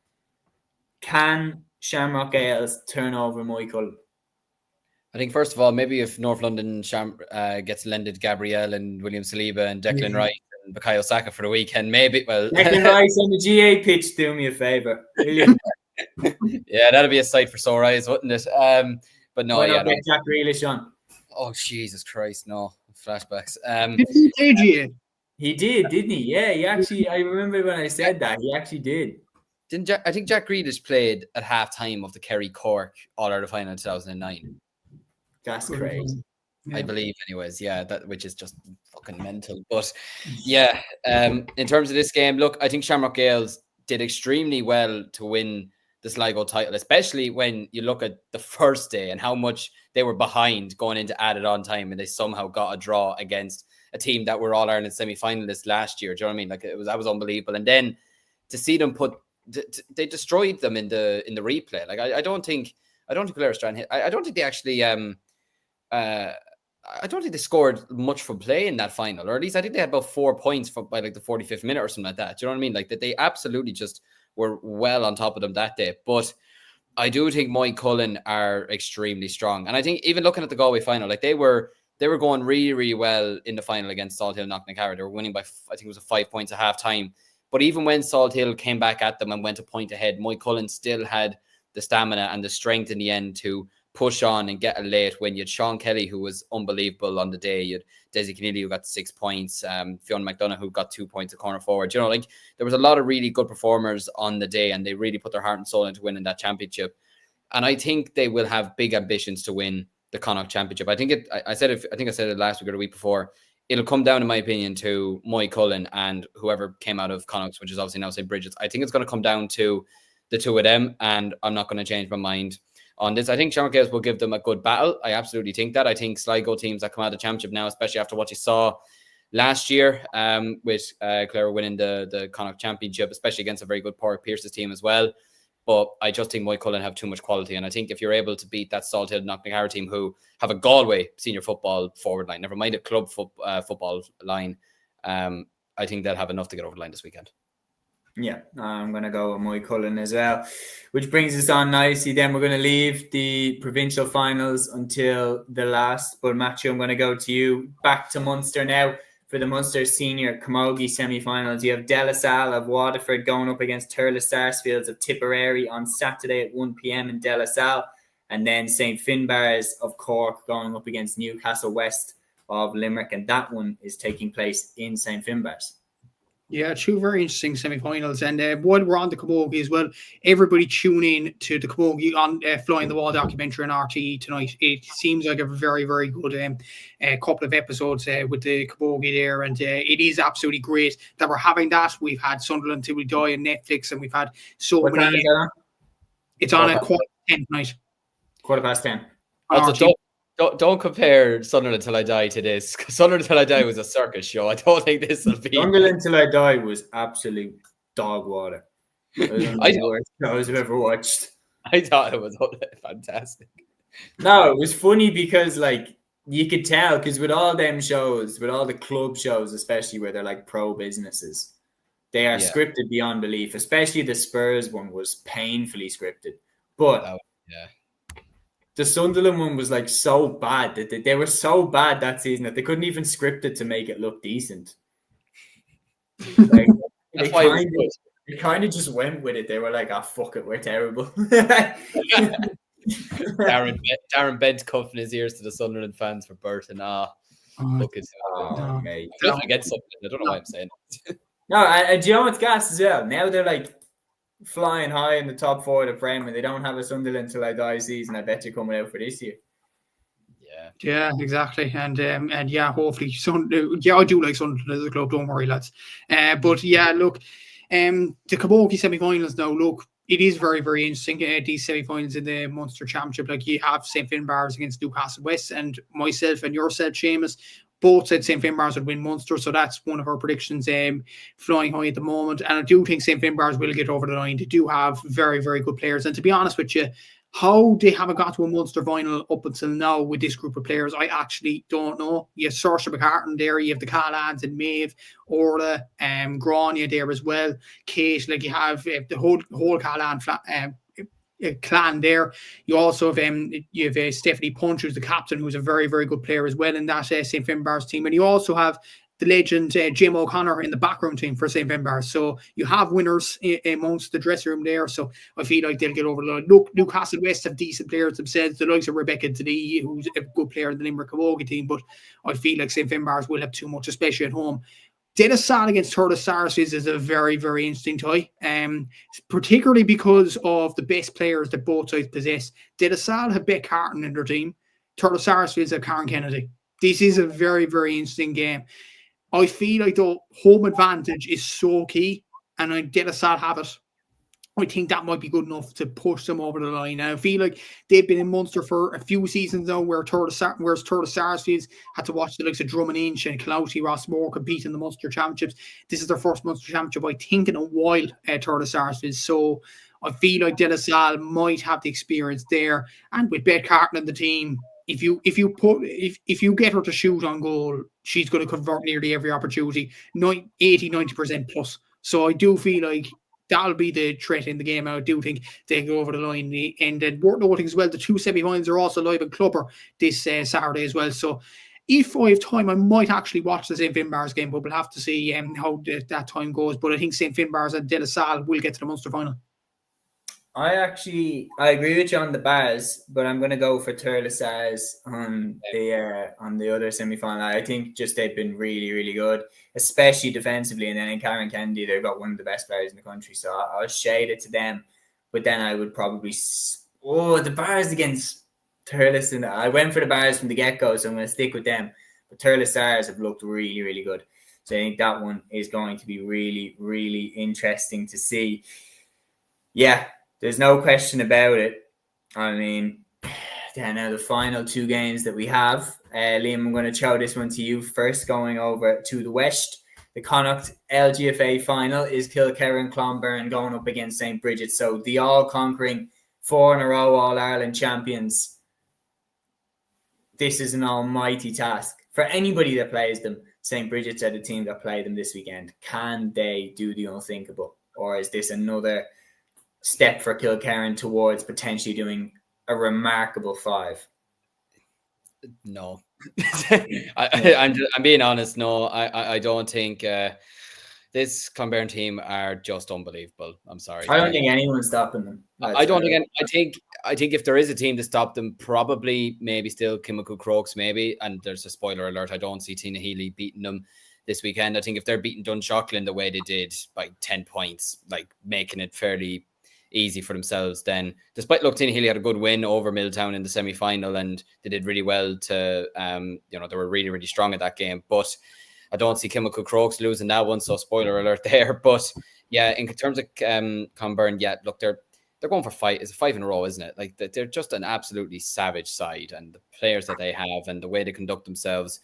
Can Shamrock Gales turn over Moycullen? I think, first of all, maybe if North London gets lended Gabrielle and William Saliba and Declan Rice and Bukayo Saka for the weekend, maybe, well... Declan Rice on the GA pitch, do me a favour. Yeah, that'd be a sight for sore eyes, wouldn't it? But no, get Jack Grealish on. Oh, Jesus Christ, no. Flashbacks. Did he play GA? He did, didn't he? Yeah, he actually... I remember when I said that. He actually did. I think Jack Grealish played at half-time of the Kerry Cork All-Ireland final in 2009. That's crazy. I believe, anyways. Yeah, which is just fucking mental. But yeah, in terms of this game, look, I think Shamrock Gales did extremely well to win the Sligo title, especially when you look at the first day and how much they were behind going into added on time, and they somehow got a draw against a team that were All-Ireland semi-finalists last year. Do you know what I mean? Like, that was unbelievable. And then to see them they destroyed them in the replay. Like, I don't think Coolera Strandhill, I don't think they actually I don't think they scored much from play in that final, or at least I think they had about 4 points by like the 45th minute or something like that. Do you know what I mean? Like, that they absolutely just were well on top of them that day. But I do think Moycullen are extremely strong. And I think even looking at the Galway final, like they were going really, really well in the final against Salt Hill Knocknacarra. They were winning by, I think it was 5 points at half time. But even when Salt Hill came back at them and went a point ahead, Moycullen still had the stamina and the strength in the end to push on and get a late win. You had Sean Kelly, who was unbelievable on the day. You had Desi Keneally, who got 6 points. Fiona McDonough, who got 2 points at corner forward. You know, like, there was a lot of really good performers on the day, and they really put their heart and soul into winning that championship. And I think they will have big ambitions to win the Connacht Championship. I think I said it last week or the week before. It'll come down, in my opinion, to Moycullen and whoever came out of Connacht, which is obviously now St. Bridget's. I think it's going to come down to the two of them, and I'm not going to change my mind on this. I think Shamrock Gales will give them a good battle. I absolutely think that. I think Sligo teams that come out of the championship now, especially after what you saw last year with Clare winning the Connacht Championship, especially against a very good Pádraig Pearse's team as well. But I just think Moycullen have too much quality. And I think if you're able to beat that Salthill Knocknacarra team, who have a Galway senior football forward line, never mind a club football line, I think they'll have enough to get over the line this weekend. Yeah, I'm going to go with Moycullen as well, which brings us on nicely. Then we're going to leave the provincial finals until the last. But Matthew, I'm going to go to you. Back to Munster now. For the Munster Senior Camogie semi-finals, you have De La Salle of Waterford going up against Turles Sarsfields of Tipperary on Saturday at 1 p.m. in De La Salle. And then St. Finbarrs of Cork going up against Newcastle West of Limerick. And that one is taking place in St. Finbarrs. Yeah, two very interesting semi-finals. And while we're on the Camogie as well, everybody tune in to the Camogie on Flying the Wall documentary on RTE tonight. It seems like a very, very good couple of episodes with the Camogie there. And it is absolutely great that we're having that. We've had Sunderland Till We Die on Netflix, and we've had so what many. Time is that on? It's on at 10:15 tonight. 10:15. Also, don't compare Sunderland Till I Die to this. Sunderland Till I Die was a circus show. I don't think this will be. Sunderland Till I Die was absolute dog water. It was one of the worst shows I've ever watched. I thought it was fantastic. No, it was funny because like you could tell, because with all them shows, with all the club shows, especially where they're like pro businesses, they are scripted beyond belief. Especially the Spurs one was painfully scripted. But the Sunderland one was like so bad that they were so bad that season that they couldn't even script it to make it look decent. Like, they kind of just went with it. They were like, "Ah, fuck it, we're terrible." Darren Bent cuffing his ears to the Sunderland fans for Burton. Look, it's mate. I get something. I don't know why I'm saying it. No, and do you know what's gas as well? Now they're like flying high in the top four of the Prem, and they don't have a Sunderland Till I Die season. I bet you're coming out for this year. Yeah, exactly. And yeah, hopefully I do like Sunderland as a club, don't worry, lads. But yeah, look, the Camogie semi-finals now, look, it is very, very interesting, these semi-finals in the Munster Championship. Like, you have St. Finbarrs against Newcastle West, and myself and yourself, Seamus, both said St. Finbarrs would win Munster, so that's one of our predictions flying high at the moment. And I do think St. Finbarrs will get over the line. They do have very, very good players. And to be honest with you, how they haven't got to a Munster final up until now with this group of players, I actually don't know. You have Saoirse McCartan there, you have the Callans and Maeve, Orla, Grania there as well, Kate, like you have the whole Callan clan there. You also have Stephanie Punch, who's the captain, who's a very, very good player as well in that St. Finbarrs team. And you also have the legend Jim O'Connor in the backroom team for St. Finbarrs. So you have winners amongst the dressing room there. So I feel like they'll get over the line. Look, Newcastle West have decent players themselves. The likes of Rebecca Dee, who's a good player in the Limerick Camogie team. But I feel like St. Finbarrs will have too much, especially at home. De La Salle against Turles Sarsfields is a very, very interesting tie, particularly because of the best players that both sides possess. De La Salle have Beck Carton in their team. Turles Sarsfields have Karen Kennedy. This is a very, very interesting game. I feel like the home advantage is so key, and De La Salle have it. I think that might be good enough to push them over the line. And I feel like they've been in Munster for a few seasons now, whereas Turles Sarsfields had to watch the likes of Drummond Inch and Clouty Rossmore compete in the Munster Championships. This is their first Munster Championship, I think, in a while, Turles Sarsfields. So I feel like De La Salle might have the experience there. And with Beth Carton in the team, if you get her to shoot on goal, she's going to convert nearly every opportunity, 80-90% plus. So I do feel like that'll be the threat in the game. I do think they go over the line. And then worth noting as well, the two semi-finals are also live in Clubber this Saturday as well. So if I have time, I might actually watch the St. Finbarrs game, but we'll have to see how that time goes. But I think St. Finbarrs and De La Salle will get to the Munster final. I agree with you on the bars, but I'm going to go for Turles on the other semi-final. I think just they've been really, really good, especially defensively. And then in Karen Kennedy, they've got one of the best players in the country. So I'll shade it to them. But then I would probably... the bars against Turles. And I went for the bars from the get-go, so I'm going to stick with them. But Turles have looked really, really good. So I think that one is going to be really, really interesting to see. Yeah. There's no question about it. I mean, now the final two games that we have. Liam, I'm going to throw this one to you first, going over to the West. the Connacht LGFA final is Kilkerran Clonberne going up against St. Bridget's. So the all-conquering 4 in a row All-Ireland champions. This is an almighty task for anybody that plays them. St. Bridget's are the team that play them this weekend. Can they do the unthinkable? Or is this another step for Kilkerran towards potentially doing a remarkable 5? No. I'm being honest. No, I don't think this Clonberne team are just unbelievable. I'm sorry. I don't think anyone's stopping them. I think if there is a team to stop them, probably maybe still Kilmacud Crokes, maybe. And there's a spoiler alert. I don't see Tina Healy beating them this weekend. I think if they're beating Dunshaughlin the way they did by 10 points, like making it fairly easy for themselves, then despite Tina Healy had a good win over Milltown in the semi-final and they did really well to they were really, really strong at that game, but I don't see Kilmacud Crokes losing that one, so spoiler alert there. But yeah, in terms of Clonberne, yeah, look, they're going for 5. It's a 5 in a row, isn't it? Like they're just an absolutely savage side, and the players that they have and the way they conduct themselves,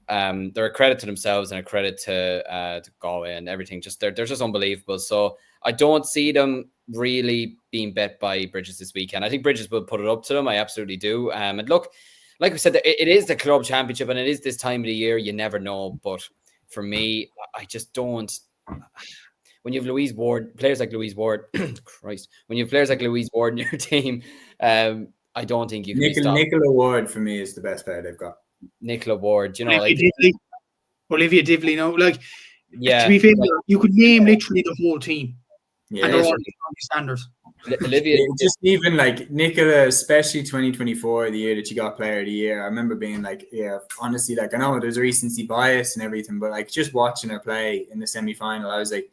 they're a credit to themselves and a credit to Galway and everything. Just they're just unbelievable. So I don't see them really being bet by Bridges this weekend. I think Bridges will put it up to them. I absolutely do. And look, like we said, it is the club championship and it is this time of the year. You never know. But for me, I just don't. When you have players like Louise Ward, Christ, when you have players like Louise Ward in your team, I don't think you can be stopped. Nicola Ward for me is the best player they've got. Nicola Ward, Olivia Divley, yeah. To be fair, you could name literally the whole team. Yeah, and they're all standards. Olivia, just even like Nicola, especially 2024, the year that she got Player of the Year. I remember being like, yeah, honestly, like I know there's a recency bias and everything, but like just watching her play in the semi-final, I was like,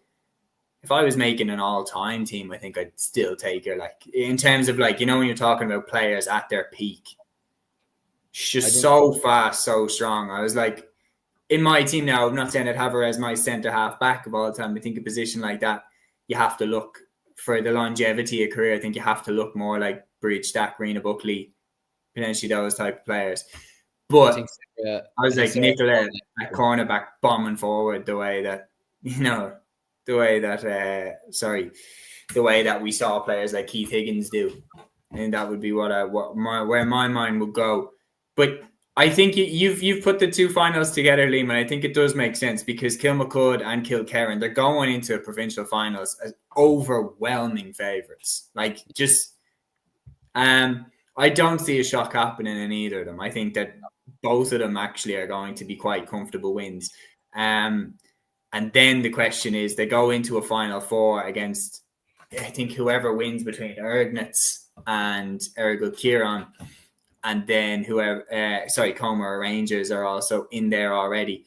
if I was making an all-time team, I think I'd still take her. Like in terms of like, when you're talking about players at their peak, she's just so fast, so strong. I was like, in my team now, I'm not saying I'd have her as my centre half back of all time. I think a position like that, you have to look for the longevity of career. I think you have to look more like Bridge, Stack, Rena Buckley, potentially those type of players. But I was like Nicola at cornerback bombing forward the way that we saw players like Keith Higgins do, and that would be where my mind would go. But I think you've put the 2 finals together, Liam, and I think it does make sense because Kilmacud and Kilkerran, they're going into provincial finals as overwhelming favourites. Like just, I don't see a shock happening in either of them. I think that both of them actually are going to be quite comfortable wins. And then the question is, they go into a Final 4 against, I think, whoever wins between Ergnitz and Ergul Kieran. And then Comer Rangers are also in there already.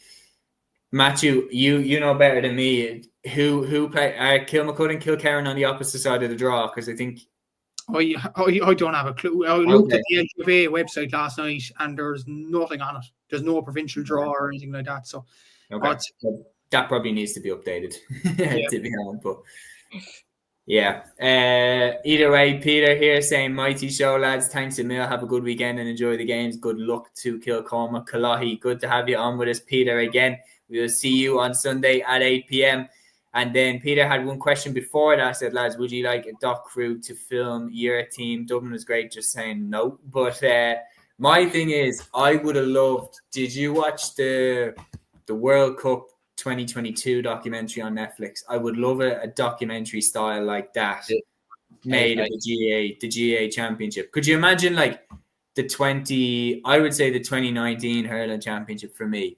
Matthew, you know better than me. Who play Kilmacud and Kilkerran on the opposite side of the draw? Because I think I don't have a clue. I looked at the LGFA website last night, and there's nothing on it. There's no provincial draw or anything like that. So, that probably needs to be updated. To be honest, but. Yeah. Either way, Peter here saying, mighty show, lads. Thanks a mil. Have a good weekend and enjoy the games. Good luck to Kilcormac. Kalahi, good to have you on with us, Peter, again. We will see you on Sunday at 8 p.m. And then Peter had one question before that. Said, lads, would you like a doc crew to film your team? Dublin was great, just saying no. But my thing is, I would have loved, did you watch the World Cup 2022 documentary on Netflix? I would love a documentary style like that made of the GA championship. Could you imagine like the 2019 hurling championship for me?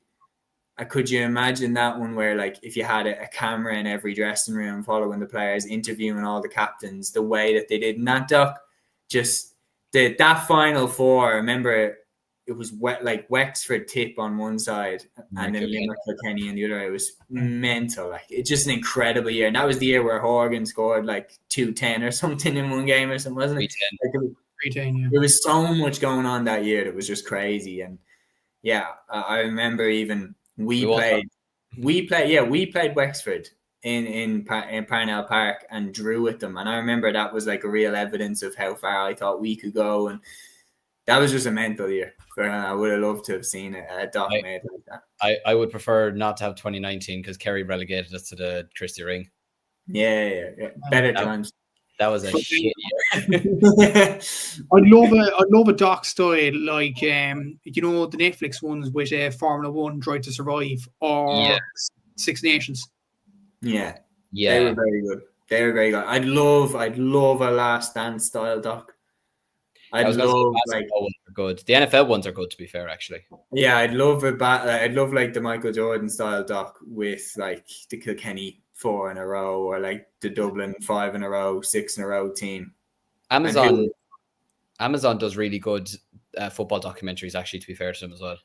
Could you imagine that one where like if you had a camera in every dressing room following the players, interviewing all the captains, the way that they did in that doc, just that Final 4, I remember it was like Wexford tip on one side and then Limerick Kilkenny on the other. It was mental. Like it's just an incredible year. And that was the year where Horgan scored like 210 or something in one game or something, wasn't it? 310, yeah. There was so much going on that year that was just crazy. And yeah, I remember even we played Wexford in Parnell Park and drew with them. And I remember that was like a real evidence of how far I thought we could go. And that was just a mental year. I would have loved to have seen a doc made like that. I would prefer not to have 2019 because Kerry relegated us to the Christie Ring. Yeah. Better times. That was a shit year. I'd love a doc style like the Netflix ones with Formula One, Drive to Survive, or Six Nations. Yeah. They were very good. I'd love a Last Dance style doc. I'd love like ones are good. The NFL ones are good, to be fair, actually. Yeah, I'd love like the Michael Jordan style doc with like the Kilkenny 4 in a row, or like the Dublin 5 in a row, 6 in a row team. Amazon does really good football documentaries, actually, to be fair to them as well.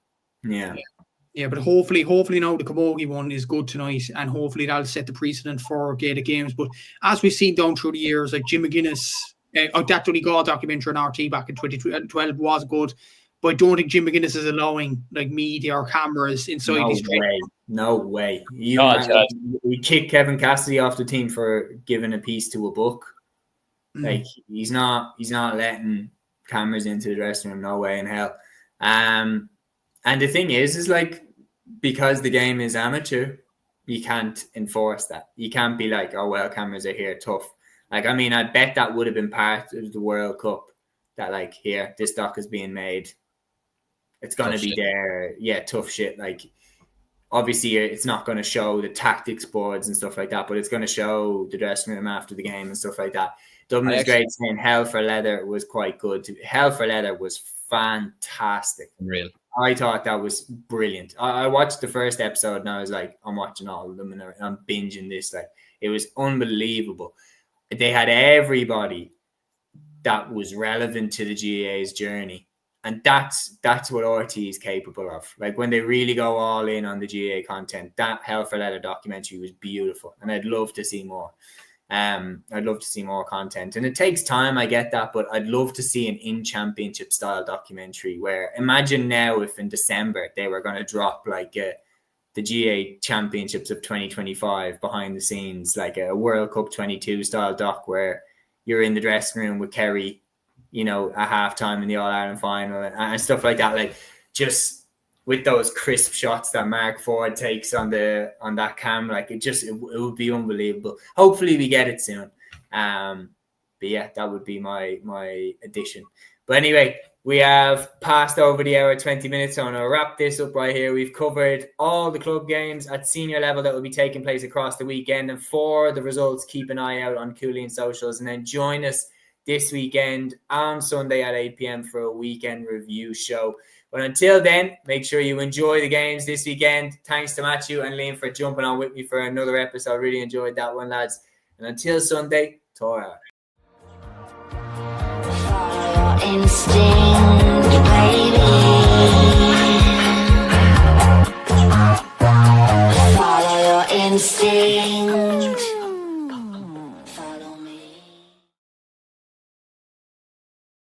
Yeah, but hopefully now the Camogie one is good tonight, and hopefully that'll set the precedent for Gaelic games. But as we've seen down through the years, like Jim McGuinness, that Donegal documentary on RT back in 2012 was good, but I don't think Jim McGuinness is allowing like media or cameras inside his training. No way. We kicked Kevin Cassidy off the team for giving a piece to a book. Like he's not letting cameras into the dressing room. No way in hell. And the thing is like, because the game is amateur, you can't enforce that. You can't be like, oh well, cameras are here, tough. Like, I mean, I bet that would have been part of the World Cup, that like, here, this doc is being made. It's going to be there. Yeah, tough shit. Like, obviously, it's not going to show the tactics boards and stuff like that, but it's going to show the dressing room after the game and stuff like that. Dublin is great saying Hell for Leather was quite good. Hell for Leather was fantastic. Real. I thought that was brilliant. I watched the first episode and I was like, I'm watching all of them and I'm binging this. Like, it was unbelievable. They had everybody that was relevant to the GAA's journey. And that's what RT is capable of. Like, when they really go all in on the GAA content, that Hell for Leather documentary was beautiful. And I'd love to see more. I'd love to see more content. And it takes time, I get that, but I'd love to see an in-championship style documentary where, imagine now if in December they were going to drop like the GA Championships of 2025 behind the scenes, like a World Cup 22 style doc where you're in the dressing room with Kerry, you know, at halftime in the All-Ireland final and stuff like that. Like, just with those crisp shots that Mark Ford takes on that cam, like it would be unbelievable. Hopefully we get it soon. But yeah, that would be my addition. But anyway, we have passed over the hour 20 minutes, so I'm going to wrap this up right here. We've covered all the club games at senior level that will be taking place across the weekend. And for the results, keep an eye out on Cúilín socials. And then join us this weekend on Sunday at 8 p.m. for a weekend review show. But until then, make sure you enjoy the games this weekend. Thanks to Matthew and Liam for jumping on with me for another episode. Really enjoyed that one, lads. And until Sunday, Torah. Instinct, baby.